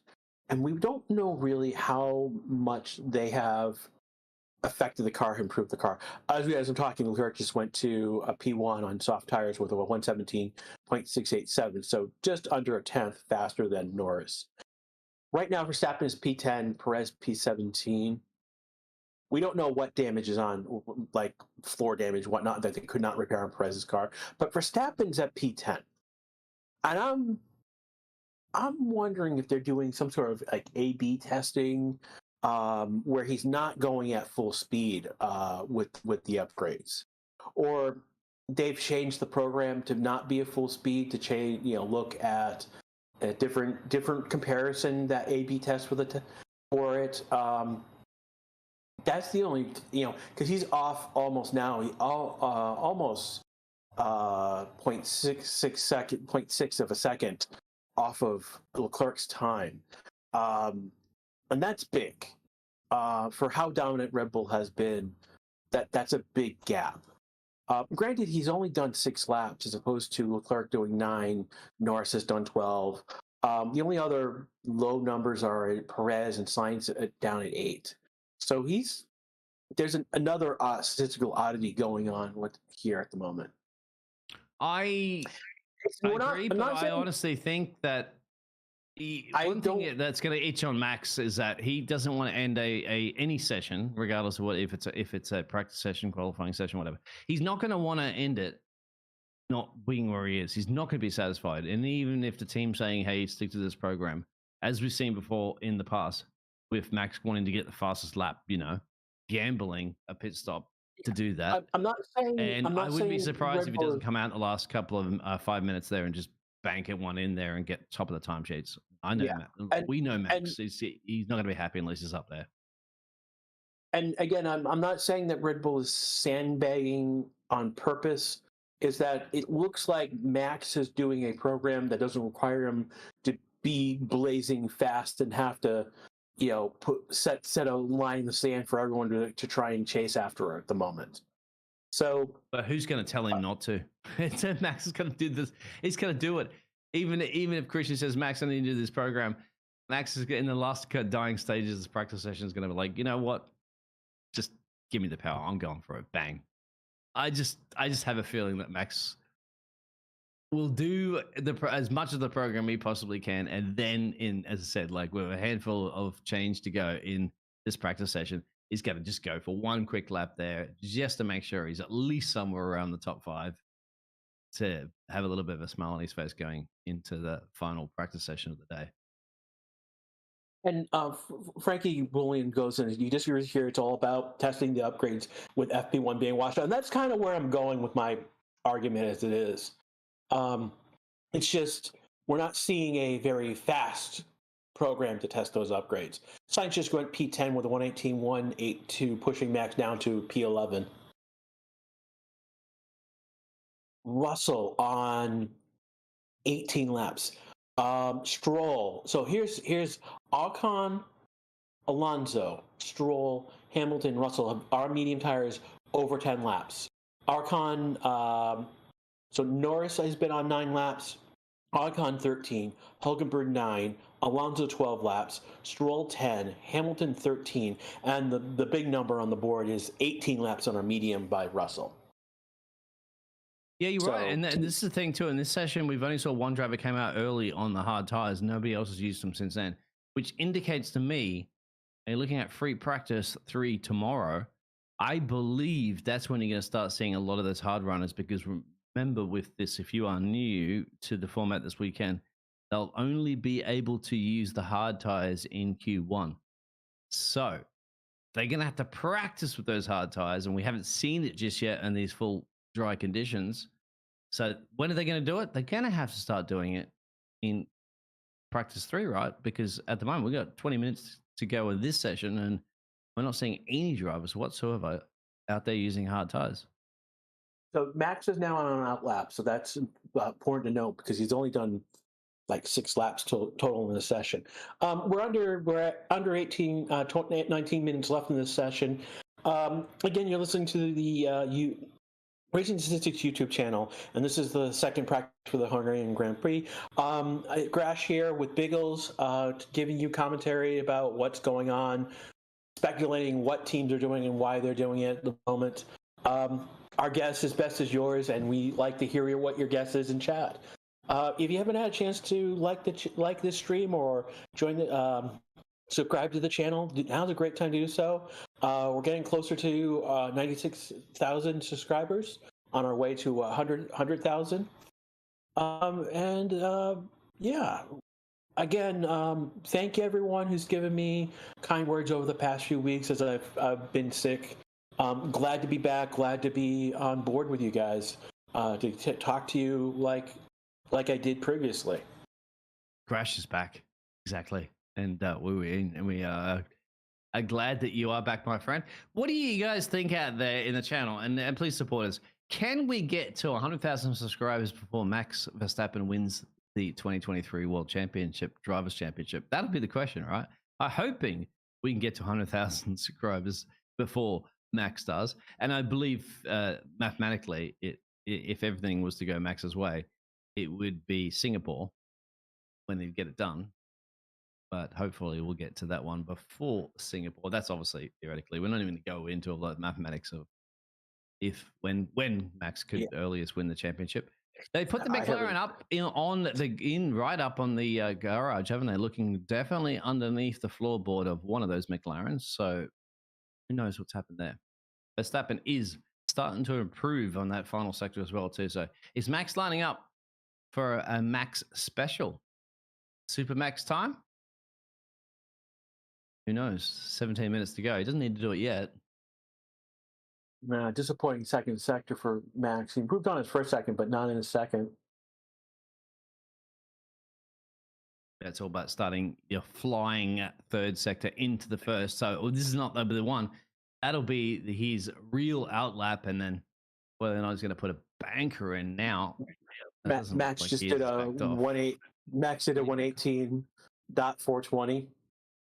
And we don't know really how much they have affected the car, improved the car. As I'm talking, Leclerc just went to a P1 on soft tires with a 117.687, so just under a tenth faster than Norris. Right now, Verstappen is P10, Perez P17. We don't know what damage is on, like floor damage, whatnot, that they could not repair on Perez's car. But Verstappen's at P10. And I'm wondering if they're doing some sort of like A/B testing, where he's not going at full speed with the upgrades, or they've changed the program to not be at full speed to change. Look at a different comparison, that A/B test for it. That's the only because he's off almost now. Almost 0.6 of a second off of Leclerc's time. And that's big. For how dominant Red Bull has been, that's a big gap. Granted, he's only done 6 laps as opposed to Leclerc doing 9, Norris has done 12. The only other low numbers are Perez and Sainz down at 8. So there's another statistical oddity going on here at the moment. I agree, but I honestly think that one thing that's going to itch on Max is that he doesn't want to end any session, regardless of if it's a practice session, qualifying session, whatever. He's not going to want to end it not being where he is. He's not going to be satisfied. And even if the team's saying, "Hey, stick to this program," as we've seen before in the past, with Max wanting to get the fastest lap, gambling a pit stop to do that. I'm not saying, and I wouldn't be surprised if he doesn't come out the last couple of 5 minutes there and just bank it one in there and get top of the timesheets. I know, we know Max. He's not going to be happy unless he's up there. And again, I'm not saying that Red Bull is sandbagging on purpose. Is that it looks like Max is doing a program that doesn't require him to be blazing fast and have to, set a line in the sand for everyone to try and chase after her at the moment. So, but who's going to tell him not to? Max is going to do this. He's going to do it. Even if Christian says, Max, I need to do this program, Max is in the last dying stages of this practice session is going to be like, you know what? Just give me the power. I'm going for it. Bang. I just have a feeling that Max will do as much of the program he possibly can. And then as I said, like with a handful of change to go in this practice session, he's going to just go for one quick lap there just to make sure he's at least somewhere around the top 5 to have a little bit of a smile on his face going into the final practice session of the day. And Frankie Bullion goes in. You just hear it's all about testing the upgrades with FP1 being washed out, and that's kind of where I'm going with my argument as it is. Um, it's just we're not seeing a very fast program to test those upgrades. Sainz just went P10 with a 118.182, pushing Max down to P11. Russell on 18 laps. Stroll. So here's Ocon, Alonso, Stroll, Hamilton, Russell are medium tires over 10 laps. Ocon, so Norris has been on 9 laps, Ocon 13, Hulkenberg 9, Alonso 12 laps, Stroll 10, Hamilton 13, and the big number on the board is 18 laps on our medium by Russell. Yeah, you're right. And this is the thing, too. In this session, we've only saw one driver came out early on the hard tires. Nobody else has used them since then, which indicates to me, and looking at free practice 3 tomorrow, I believe that's when you're going to start seeing a lot of those hard runners. Because remember with this, if you are new to the format this weekend, they'll only be able to use the hard tires in Q1. So they're going to have to practice with those hard tires, and we haven't seen it just yet in these full dry conditions. So when are they going to do it? They're going to have to start doing it in practice 3, right? Because at the moment we've got 20 minutes to go in this session, and we're not seeing any drivers whatsoever out there using hard tires. So Max is now on an out lap, so that's important to note because he's only done like 6 laps total in the session. We're at under 19 minutes left in this session. Again, you're listening to the Racing Statistics YouTube channel, and this is the second practice for the Hungarian Grand Prix. Grash here with Biggles, giving you commentary about what's going on, speculating what teams are doing and why they're doing it at the moment. Our guess is best as yours, and we like to hear what your guess is in chat. If you haven't had a chance to like this stream or join the subscribe to the channel, now's a great time to do so. We're getting closer to 96,000 subscribers, on our way to 100,000. Yeah. Again, thank you everyone who's given me kind words over the past few weeks as I've been sick. Glad to be back. Glad to be on board with you guys to talk to you like I did previously. Crash is back, exactly, and we are glad that you are back, my friend. What do you guys think out there in the channel? And please support us. Can we get to 100,000 subscribers before Max Verstappen wins the 2023 World Championship, Drivers' Championship? That'll be the question, right? I'm hoping we can get to 100,000 subscribers before Max does. And I believe mathematically, if everything was to go Max's way, it would be Singapore when they get it done. But hopefully we'll get to that one before Singapore. That's obviously theoretically. We're not even going to go into a lot of mathematics of when Max could earliest win the championship. They put the McLaren up right up on the garage, haven't they? Looking definitely underneath the floorboard of one of those McLarens. So who knows what's happened there? Verstappen is starting to improve on that final sector as well too. So is Max lining up for a Max special? Super Max time? Who knows? 17 minutes to go. He doesn't need to do it yet. Disappointing second sector for Max. He improved on his first second, but not in his second. That's all about starting your flying third sector into the first. So this is not the one. That'll be his real outlap, and then whether or not he's going to put a banker in now. Max just did a 1.8. Max did a 118.420.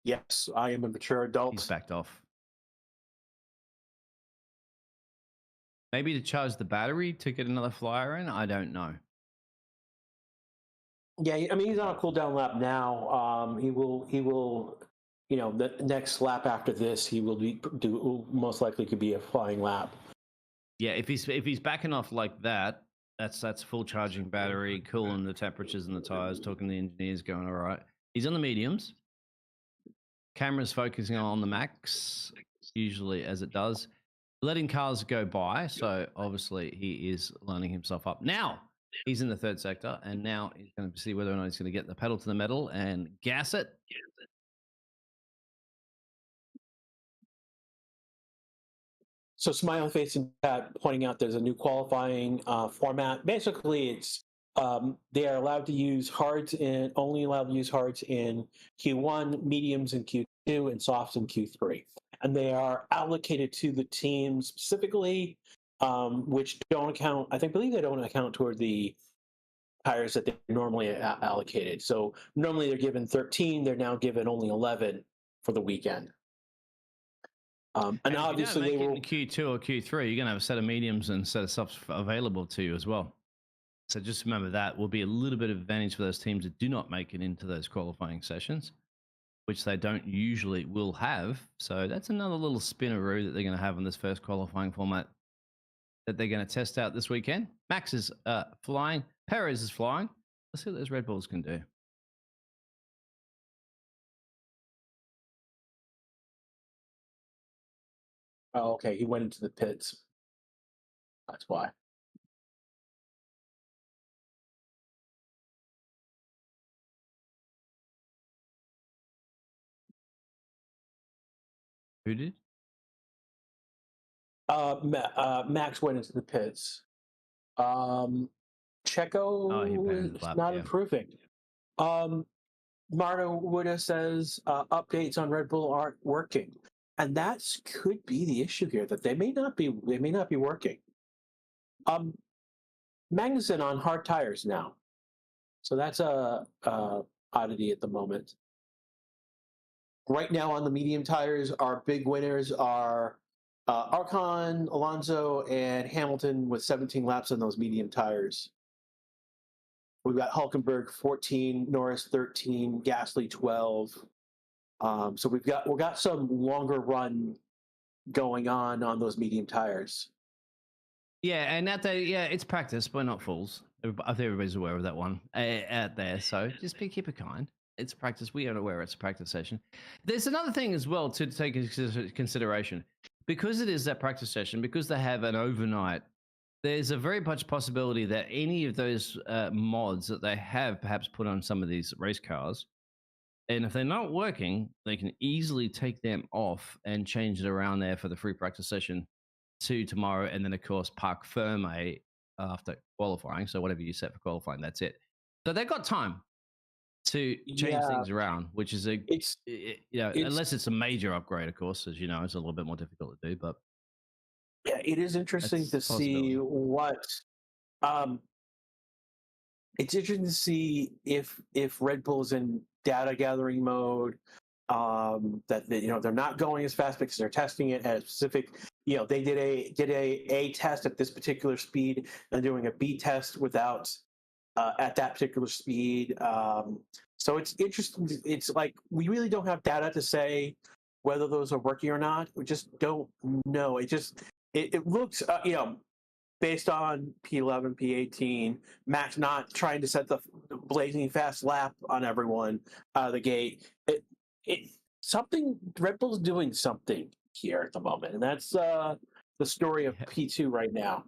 Yes, I am a mature adult. He's backed off. Maybe to charge the battery to get another flyer in. I don't know. Yeah, I mean he's on a cool down lap now. He will. The next lap after this, he will most likely could be a flying lap. Yeah, if he's backing off like that, that's full charging battery, cooling the temperatures in the tires, talking to the engineers, going all right. He's on the mediums. Camera's focusing on the max, usually as it does. Letting cars go by, so obviously he is lining himself up. Now he's in the third sector, and now he's going to see whether or not he's going to get the pedal to the metal and gas it. So Smiley Face in chat pointing out there's a new qualifying format. Basically, it's they are allowed to use hards only allowed to use hards in Q1, mediums in Q2, and softs in Q3. And they are allocated to the teams specifically, which don't account. Believe they don't account toward the tires that they normally allocated. So normally they're given 13. They're now given only 11 for the weekend. And obviously if you don't make it in Q2 or Q3, you're going to have a set of mediums and a set of softs available to you as well. So just remember that will be a little bit of advantage for those teams that do not make it into those qualifying sessions, which they don't usually will have. So that's another little spinneroo that they're going to have in this first qualifying format that they're going to test out this weekend. Max is flying. Perez is flying. Let's see what those Red Bulls can do. Oh, okay. He went into the pits. That's why. Who did? Max went into the pits. Checo is not improving. Marta Wood says updates on Red Bull aren't working, and that could be the issue here. That they may not be working. Magnussen on hard tires now, so that's a oddity at the moment. Right now on the medium tires, our big winners are Ocon, Alonso, and Hamilton with 17 laps on those medium tires. We've got Hulkenberg 14, Norris 13, Gasly 12. So we've got some longer run going on those medium tires. Yeah, and it's practice. We're not fools. I think everybody's aware of that one out there. So just keep it kind. It's practice. We are aware it's a practice session. There's another thing as well to take into consideration. Because it is that practice session, because they have an overnight, there's a very much possibility that any of those mods that they have perhaps put on some of these race cars, and if they're not working, they can easily take them off and change it around there for the free practice session to tomorrow. And then, of course, park firme after qualifying. So whatever you set for qualifying, that's it. So they've got time to change things around, which is unless it's a major upgrade, of course, as you know, it's a little bit more difficult to do. But yeah, it is interesting to see what. It's interesting to see if Red Bull's in data gathering mode. That they're not going as fast because they're testing it at a specific. They did a test at this particular speed and doing a B test without at that particular speed. So it's interesting. It's like we really don't have data to say whether those are working or not. We just don't know. It looks based on P11, P18, Max not trying to set the blazing fast lap on everyone out of the gate. Red Bull's doing something here at the moment, and that's the story of P2 right now.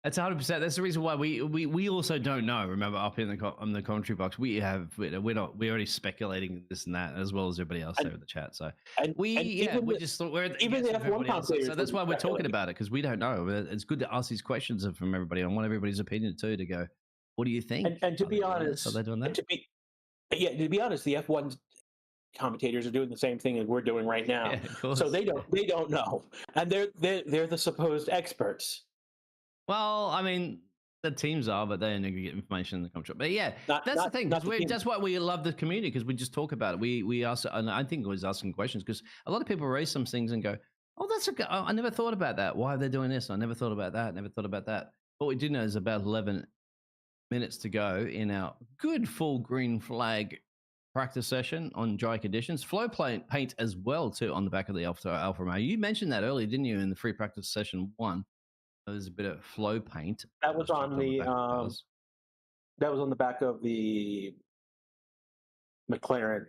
That's 100%. That's the reason why we also don't know. Remember, up in the commentary box, we're already speculating this and that as well as everybody else there in the chat. So we just thought we're even the F1 commentators. So that's why we're talking about it, because we don't know. It's good to ask these questions from everybody. I want everybody's opinion too, to go, what do you think? And to be honest, are they doing that? To be honest, the F1 commentators are doing the same thing as we're doing right now. Yeah, so they don't know, and they're the supposed experts. Well, I mean, the teams are, but they only get information in the comment. But yeah, that's the thing. That's why we love the community, because we just talk about it. We ask, and I think it was asking questions, because a lot of people raise some things and go, "Oh, I never thought about that. Why are they doing this? I never thought about that. Never thought about that." What we do know is about 11 minutes to go in our good full green flag practice session on dry conditions. Flow paint as well too on the back of the Alfa Romeo. You mentioned that earlier, didn't you, in the free practice session 1? There's a bit of flow paint. That was on the that was on the back of the McLaren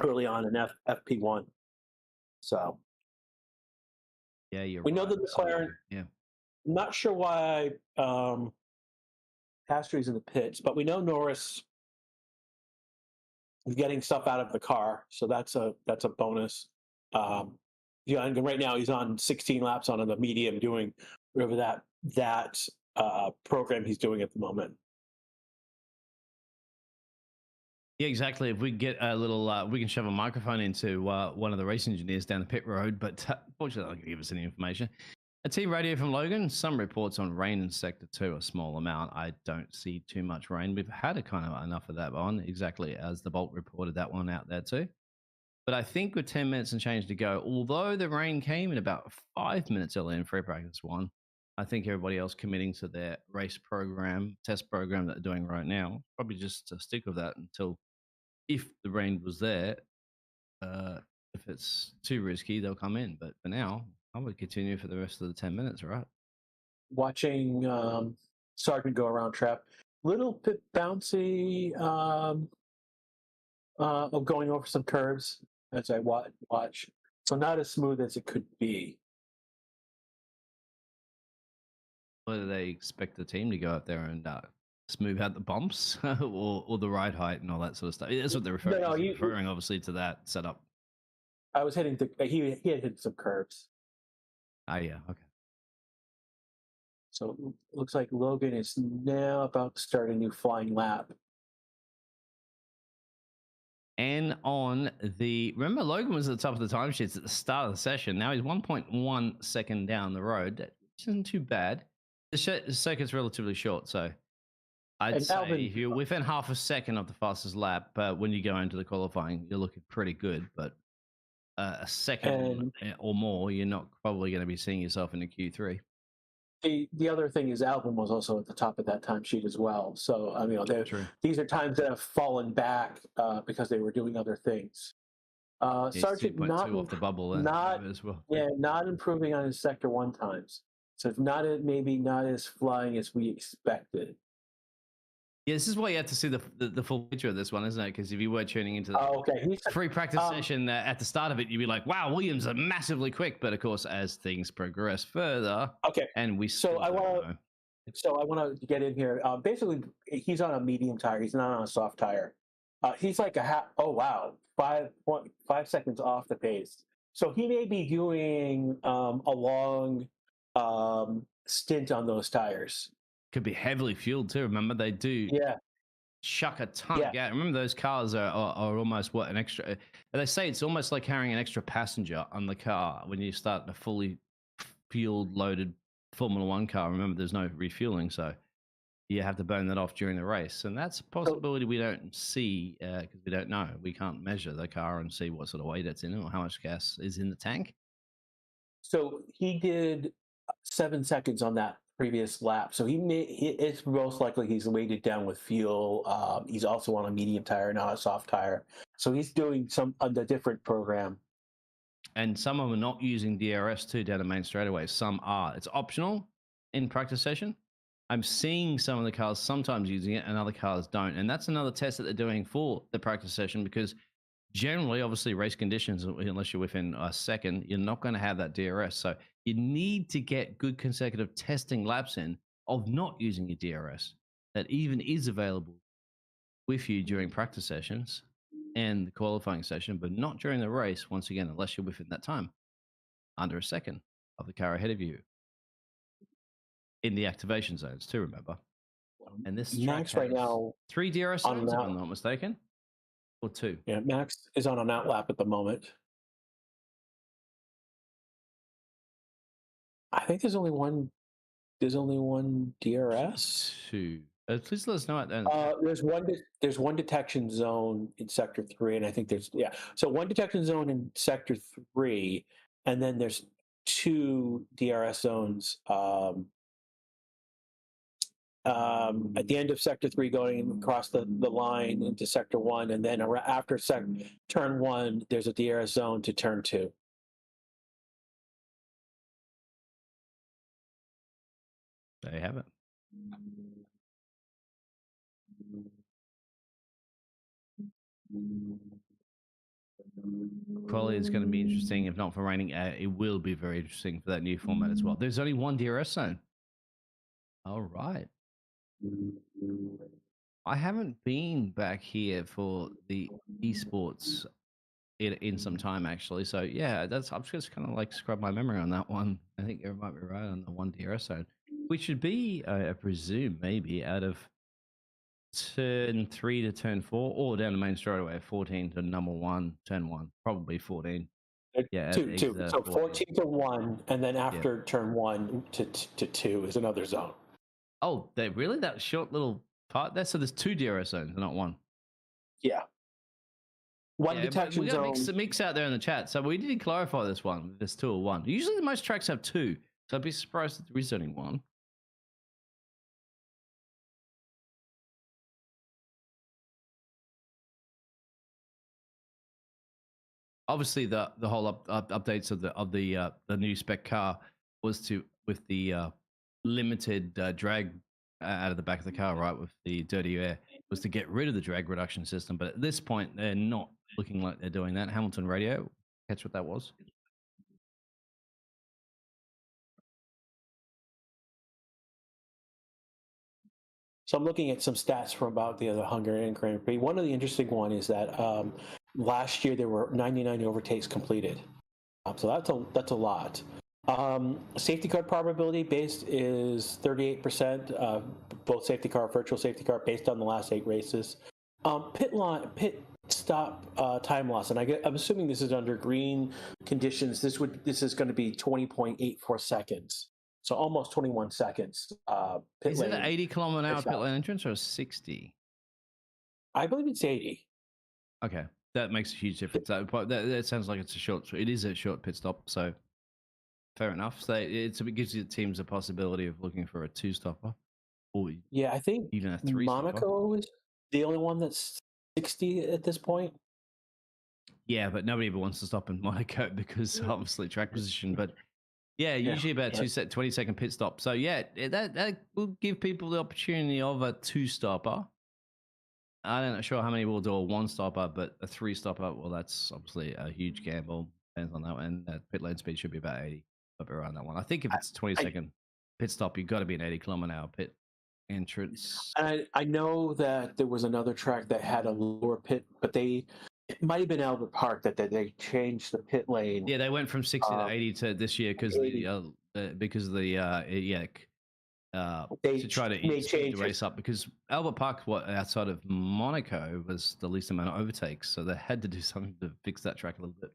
early on in FP1. So yeah, we know the McLaren. Yeah, I'm not sure why Piastri's in the pits, but we know Norris is getting stuff out of the car, so that's a bonus. Yeah, and right now he's on 16 laps on the medium, doing whatever that program he's doing at the moment. Yeah, exactly. If we get a little, we can shove a microphone into one of the race engineers down the pit road, but fortunately, they'll give us any information. A team radio from Logan. Some reports on rain in Sector 2, a small amount. I don't see too much rain. We've had a kind of enough of that on, exactly as the Bolt reported that one out there too. But I think with 10 minutes and change to go, although the rain came in about 5 minutes early in free practice one, I think everybody else committing to their race program, test program that they're doing right now, probably just to stick with that until, if the rain was there, if it's too risky, they'll come in. But for now, I would continue for the rest of the 10 minutes, right? Watching Sargent go around trap, little bit bouncy, of going over some curves as I watch. So not as smooth as it could be. Whether they expect the team to go up there and smooth out the bumps or the ride height and all that sort of stuff. That's what they're referring. No, referring obviously to that setup. I was hitting he had hit some curves. Ah, yeah, okay. So it looks like Logan is now about to start a new flying lap. And on the, remember Logan was at the top of the timesheets at the start of the session. Now he's 1.1 second down the road, which isn't too bad. The circuit's relatively short, so I'd say if you're within half a second of the fastest lap, when you go into the qualifying, you're looking pretty good. But a second or more, you're not probably going to be seeing yourself in the Q3. The other thing is Albon was also at the top of that timesheet as well. So I mean, these are times that have fallen back because they were doing other things. Sargent not off the bubble, as well. Yeah, not improving on his Sector 1 times. So it's maybe not as flying as we expected. Yeah, this is why you have to see the full picture of this one, isn't it? Because if you were tuning into the free practice session at the start of it, you'd be like, "Wow, Williams are massively quick." But of course, as things progress further, and we I want to get in here. Basically, he's on a medium tire. He's not on a soft tire. He's like oh wow, 5.5 seconds off the pace. So he may be doing a long stint on those tires. Could be heavily fueled too. Remember, they do chuck a ton of gas. Remember, those cars are almost an extra. They say it's almost like carrying an extra passenger on the car when you start a fully fueled, loaded Formula One car. Remember, there's no refueling, so you have to burn that off during the race, and that's a possibility we don't see because we don't know. We can't measure the car and see what sort of weight it's in or how much gas is in the tank. So he did 7 seconds on that previous lap. So it's most likely he's weighted down with fuel. He's also on a medium tire, not a soft tire. So he's doing some on the different program. And some of them are not using DRS too down the main straightaway. Some are. It's optional in practice session. I'm seeing some of the cars sometimes using it and other cars don't. And that's another test that they're doing for the practice session because generally, obviously, race conditions, unless you're within a second, you're not going to have that DRS. So you need to get good consecutive testing laps in of not using your DRS that even is available with you during practice sessions and the qualifying session, but not during the race, once again, unless you're within that time, under a second of the car ahead of you in the activation zones too, remember. And this Max right now 3 DRS zones, if I'm not mistaken. Or 2. Yeah, Max is on an outlap at the moment. I think there's only one. There's only one DRS. 2. Please let us know. There's one detection zone in Sector 3, and I think so one detection zone in Sector 3, and then there's 2 DRS zones at the end of Sector 3 going across the line into Sector 1, and then after Turn 1, there's a DRS zone to Turn 2. There you have it. Quality is going to be interesting. If not for raining, it will be very interesting for that new format as well. There's only one DRS zone. All right. I haven't been back here for the esports in some time actually. So yeah, that's I'm just kind of like scrub my memory on that one. I think you might be right on the one DRS zone. We should be, I presume, maybe out of turn 3 to turn 4, or down the main straightaway, 14 to number 1, turn 1, probably 14. Yeah, Two. So 14. 14 to 1, and then Yeah. after turn 1 to 2 is another zone. Oh, they really that short little part there? So there's 2 DRS zones, not 1. Yeah. One Yeah, but detection we got zone. a mix out there in the chat. So we did clarify this one. There's 2 or 1. Usually most tracks have 2. So I'd be surprised if there is only 1. Obviously, the whole updates of the new spec car was with the limited drag out of the back of the car, right, with the dirty air, was to get rid of the drag reduction system. But at this point, they're not looking like they're doing that. Hamilton Radio, catch what that was? So I'm looking at some stats from about the Hungarian Grand Prix. One of the interesting one is that last year there were 99 overtakes completed. So that's a lot. Safety car probability based is 38%, both safety car, virtual safety car, based on the last 8 races. Pit stop time loss, and I'm assuming this is under green conditions. This is going to be 20.84 seconds, so almost 21 seconds. Is it an 80 kilometer an hour pit lane entrance or a 60? I believe it's 80. Okay, that makes a huge difference. That sounds like it's a short. It is a short pit stop, so fair enough. So it gives the teams a possibility of looking for a 2-stopper, or yeah, I think even a 3-stopper. Monaco is the only one that's 60 at this point. Yeah, but nobody ever wants to stop in Monaco because obviously track position. But yeah, usually about 20-second pit stop. So yeah, that will give people the opportunity of a 2-stopper. I'm not sure how many will do a 1-stopper, but a 3-stopper, well, that's obviously a huge gamble. Depends on that one. That pit lane speed should be about 80, up around that one. I think if it's 20-second pit stop, you've got to be an 80 kilometer an hour pit entrance. I know that there was another track that had a lower pit, but it might have been Albert Park that they changed the pit lane. Yeah, they went from 60 to 80 to this year because of the to try to speed the race up, because Albert Park, outside of Monaco, was the least amount of overtakes, so they had to do something to fix that track a little bit.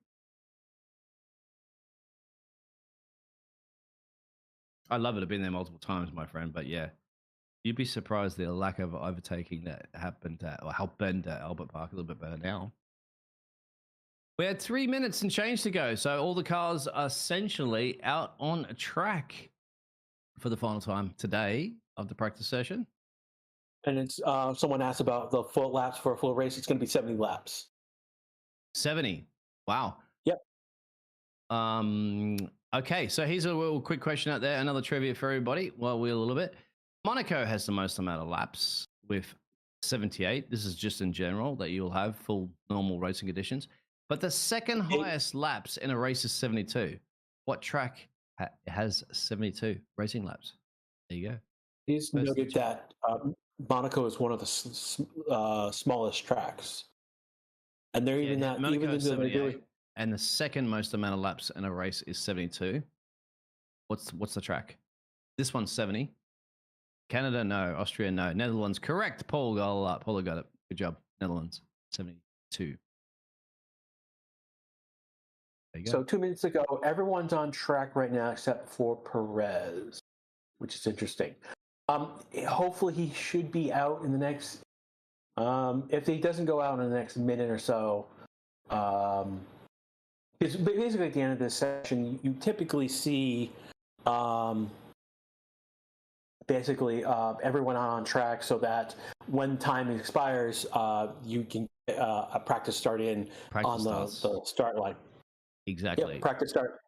I love it. I've been there multiple times, my friend, but yeah, you'd be surprised the lack of overtaking that happened or happened at Albert Park. A little bit better now. We had 3 minutes and change to go, so all the cars are essentially out on a track for the final time today of the practice session. And it's someone asked about the full laps for a full race. It's going to be 70 laps. 70. Wow. Yep. Okay, so here's a little quick question out there. Another trivia for everybody. Well, we're a little bit. Monaco has the most amount of laps with 78. This is just in general that you'll have full normal racing conditions. But the second highest laps in a race is 72. What track has 72 racing laps? There you go. He's noted that Monaco is one of the smallest tracks, and they're even that. Monaco even is 78, and the second most amount of laps in a race is 72. What's the track? This one's 70. Canada, no. Austria, no. Netherlands, correct. Paul got it. Good job. Netherlands, 72. So 2 minutes ago, everyone's on track right now except for Perez, which is interesting. Hopefully he should be out in the next, if he doesn't go out in the next minute or so, because basically at the end of this session, you typically see everyone on track so that when time expires, you can a practice start on the start line. Exactly. Yep, practice start.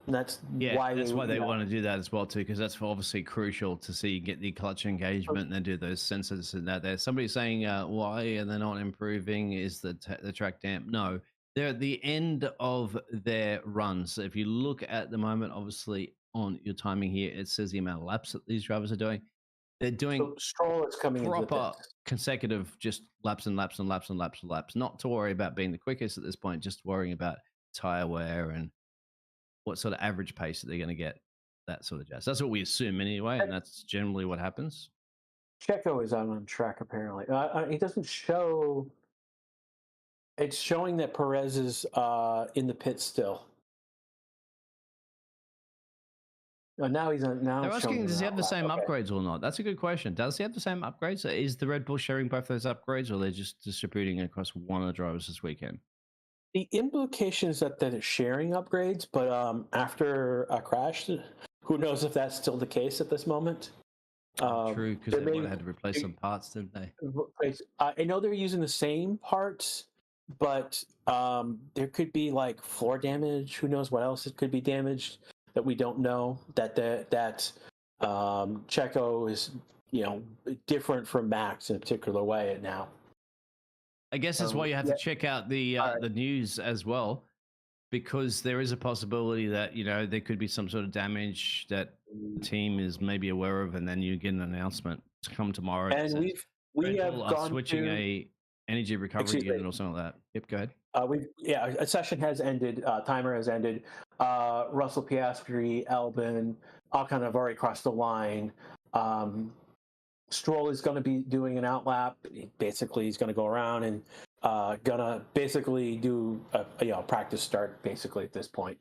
And that's why they want to do that as well too, because that's obviously crucial to see get the clutch engagement and then do those sensors and that. There's somebody saying why are they not improving? Is the track damp? No, they're at the end of their runs. So if you look at the moment, obviously on your timing here, it says the amount of laps that these drivers are doing. They're doing So Stroll is coming into the proper pits. consecutive just laps and laps and laps and laps and laps, not to worry about being the quickest at this point, just worrying about tire wear and what sort of average pace that they're going to get, that sort of jazz. That's what we assume anyway, and that's generally what happens. Checo is on track apparently. It doesn't show. It's showing that Perez is in the pit still. Now he's on. Now They're it's showing asking, him does he have the outlap. same Okay. upgrades or not? That's a good question. Does he have the same upgrades? Is the Red Bull sharing both those upgrades, or are they just distributing across one of the drivers this weekend? The implication is that it's sharing upgrades, but after a crash, who knows if that's still the case at this moment? True, because they might have had to replace some parts, didn't they? I know they're using the same parts, but there could be like floor damage. Who knows what else it could be damaged that we don't know. That Checo is different from Max in a particular way now. I guess that's why you have to check out the right. the news as well, because there is a possibility that there could be some sort of damage that the team is maybe aware of, and then you get an announcement to come tomorrow. And we Red have Bull are gone switching to a energy recovery unit or something like that. Yep, go ahead. a session has ended. Timer has ended. Russell, Piastri, Albon, all kind of already crossed the line. Stroll is going to be doing an outlap. Basically, he's going to go around and gonna basically do a practice start. Basically, at this point.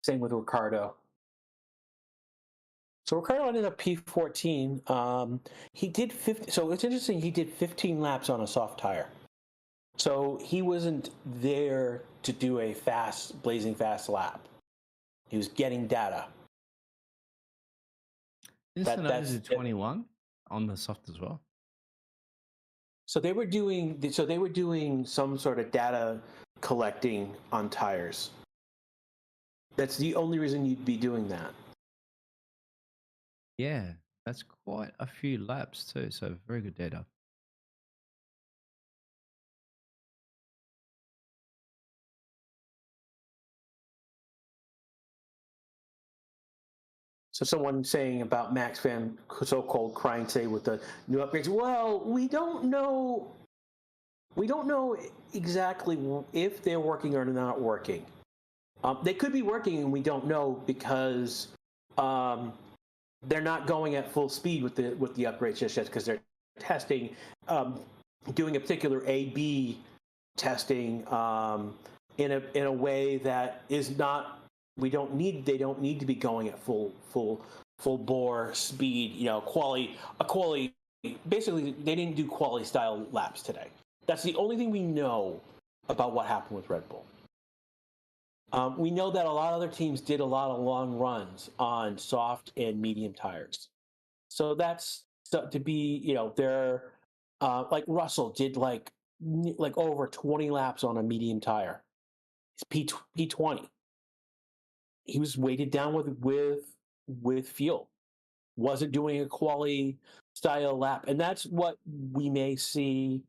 Same with Ricciardo. So Ricciardo ended up P14. He did 50. So it's interesting. He did 15 laps on a soft tire. So he wasn't there to do a blazing fast lap. He was getting data. Isn't that 21 on the soft as well? So they were doing some sort of data collecting on tires. That's the only reason you'd be doing that. Yeah, that's quite a few laps too. So very good data. So someone saying about Max fan so-called crying today with the new upgrades. Well, we don't know. We don't know exactly if they're working or not working. They could be working, and we don't know because they're not going at full speed with the upgrades just yet because they're testing, doing a particular A/B testing in a way that is not. They don't need to be going at full bore speed. Quali. Basically, they didn't do quali style laps today. That's the only thing we know about what happened with Red Bull. We know that a lot of other teams did a lot of long runs on soft and medium tires. So that's to be, they're like Russell did like over 20 laps on a medium tire. It's P20. He was weighted down with fuel. Wasn't doing a quali style lap, and that's what we may see.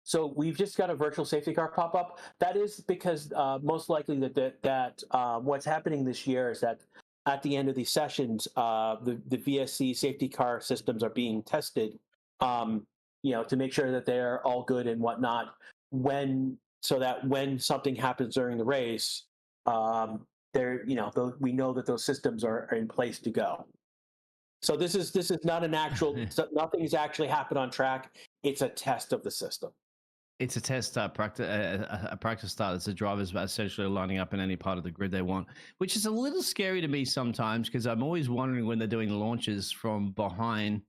So we've just got a virtual safety car pop up. That is because most likely that what's happening this year is that at the end of these sessions, the VSC safety car systems are being tested, to make sure that they're all good and whatnot. So that when something happens during the race, we know that those systems are in place to go. So this is not an actual. Nothing has actually happened on track. It's a test of the system. It's a test start, a practice start. It's the drivers essentially lining up in any part of the grid they want, which is a little scary to me sometimes because I'm always wondering when they're doing launches from behind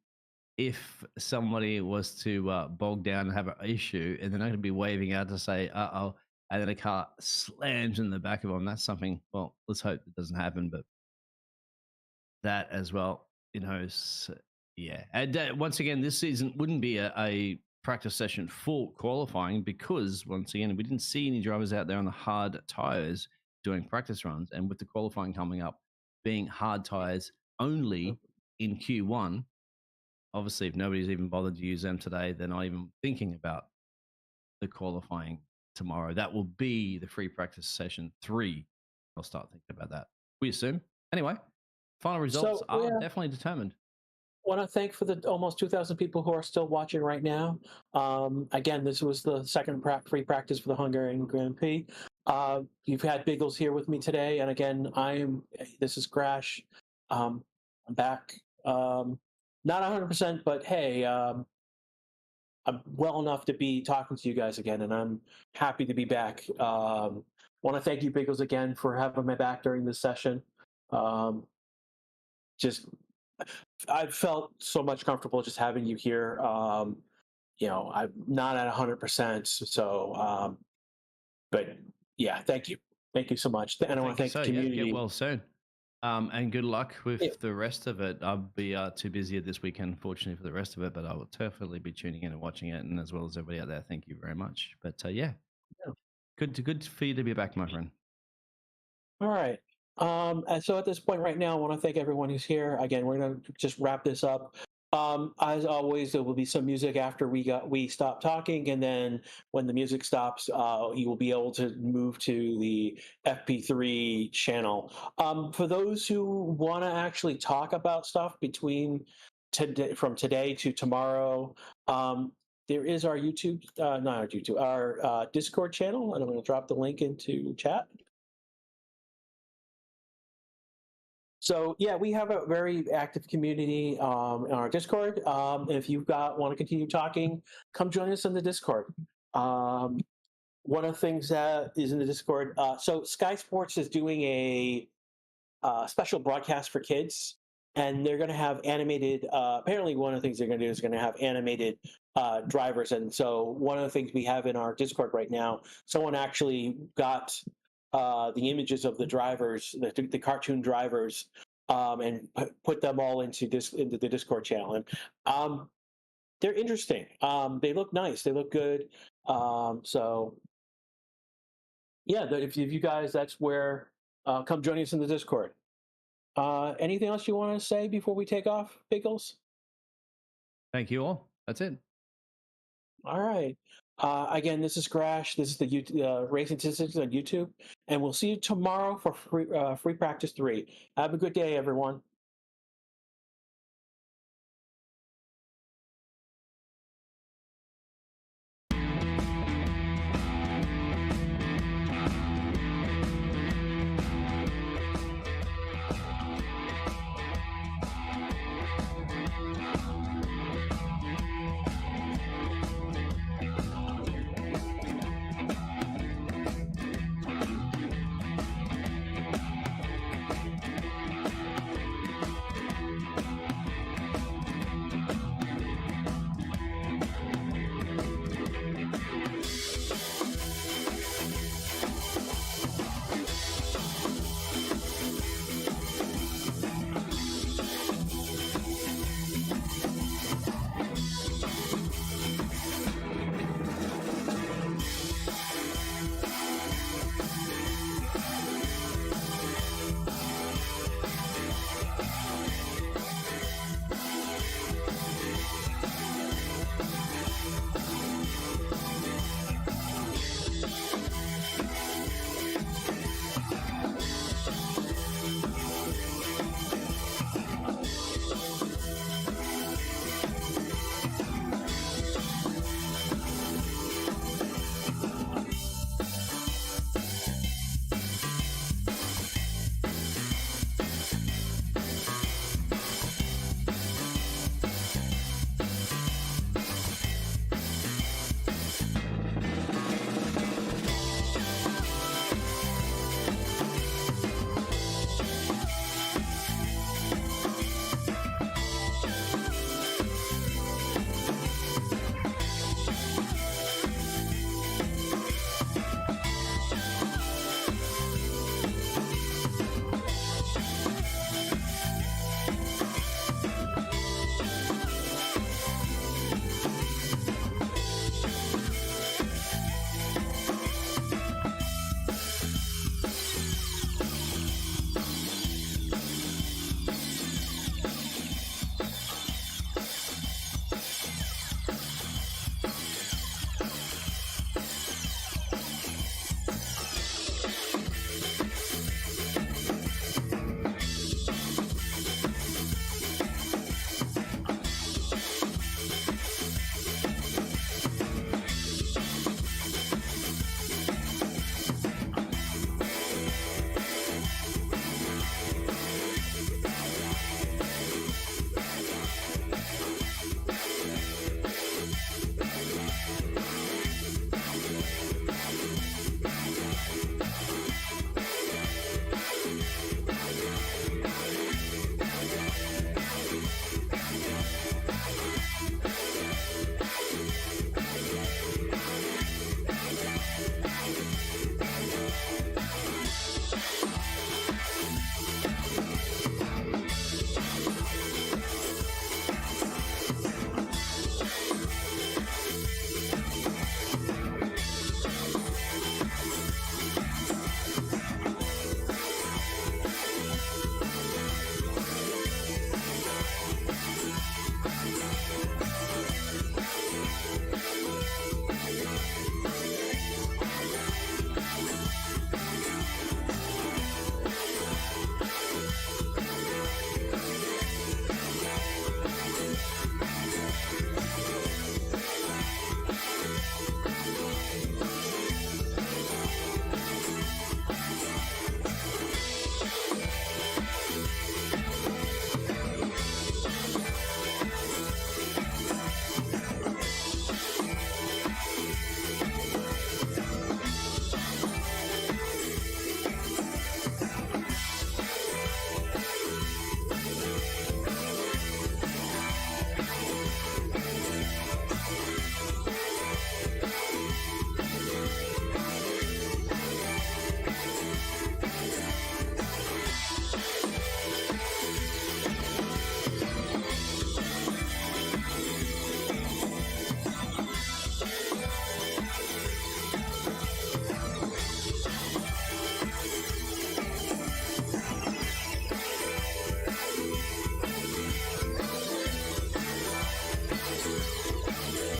if somebody was to bog down and have an issue and they're not going to be waving out to say, uh-oh, and then a car slams in the back of them. That's something, well, let's hope it doesn't happen, but that as well, yeah. And once again, this season wouldn't be a practice session for qualifying because, once again, we didn't see any drivers out there on the hard tires doing practice runs. And with the qualifying coming up, being hard tires only in Q1, obviously, if nobody's even bothered to use them today, they're not even thinking about the qualifying tomorrow. That will be the free practice session 3. I'll start thinking about that. We assume. Anyway, Final results So are yeah, definitely determined. want to thank for the almost 2,000 people who are still watching right now. Again, this was the second free practice for the Hungarian Grand Prix. You've had Biggles here with me today, and again, this is Crash. I'm back. Not 100%, but hey, I'm well enough to be talking to you guys again, and I'm happy to be back. Want to thank you, Biggles, again for having my back during this session. Um, just I felt so much comfortable just having you here. I'm not at 100%, so but yeah, thank you so much, and I want Thank to you, thank the sir. Yeah, get community. well soon. And good luck Yeah, with the rest of it. I'll be too busy this weekend, unfortunately, for the rest of it, but I will definitely be tuning in and watching it, and as well as everybody out there. Thank you very much. But yeah, yeah. good for you to be back, my friend. All right. And so at this point right now, I want to thank everyone who's here. Again, we're going to just wrap this up. As always, there will be some music after we stop talking, and then when the music stops, you will be able to move to the FP3 channel. For those who want to actually talk about stuff between today, from today to tomorrow, there is our YouTube, not our YouTube, our Discord channel, and I'm going to drop the link into chat. So yeah, we have a very active community in our Discord. If you want to continue talking, come join us in the Discord. One of the things that is in the Discord, so Sky Sports is doing a special broadcast for kids, and they're going to have animated. Apparently, one of the things they're going to do is going to have animated drivers. And so, one of the things we have in our Discord right now, someone actually got the images of the drivers, the cartoon drivers, and put them all into the Discord channel. And they're interesting. They look nice. They look good. So yeah, if you guys, that's where come join us in the Discord. Anything else you want to say before we take off, Pickles? Thank you all. That's it. All right. Again, this is Crash. This is the Racing Statistics on YouTube, and we'll see you tomorrow for free practice 3. Have a good day, everyone.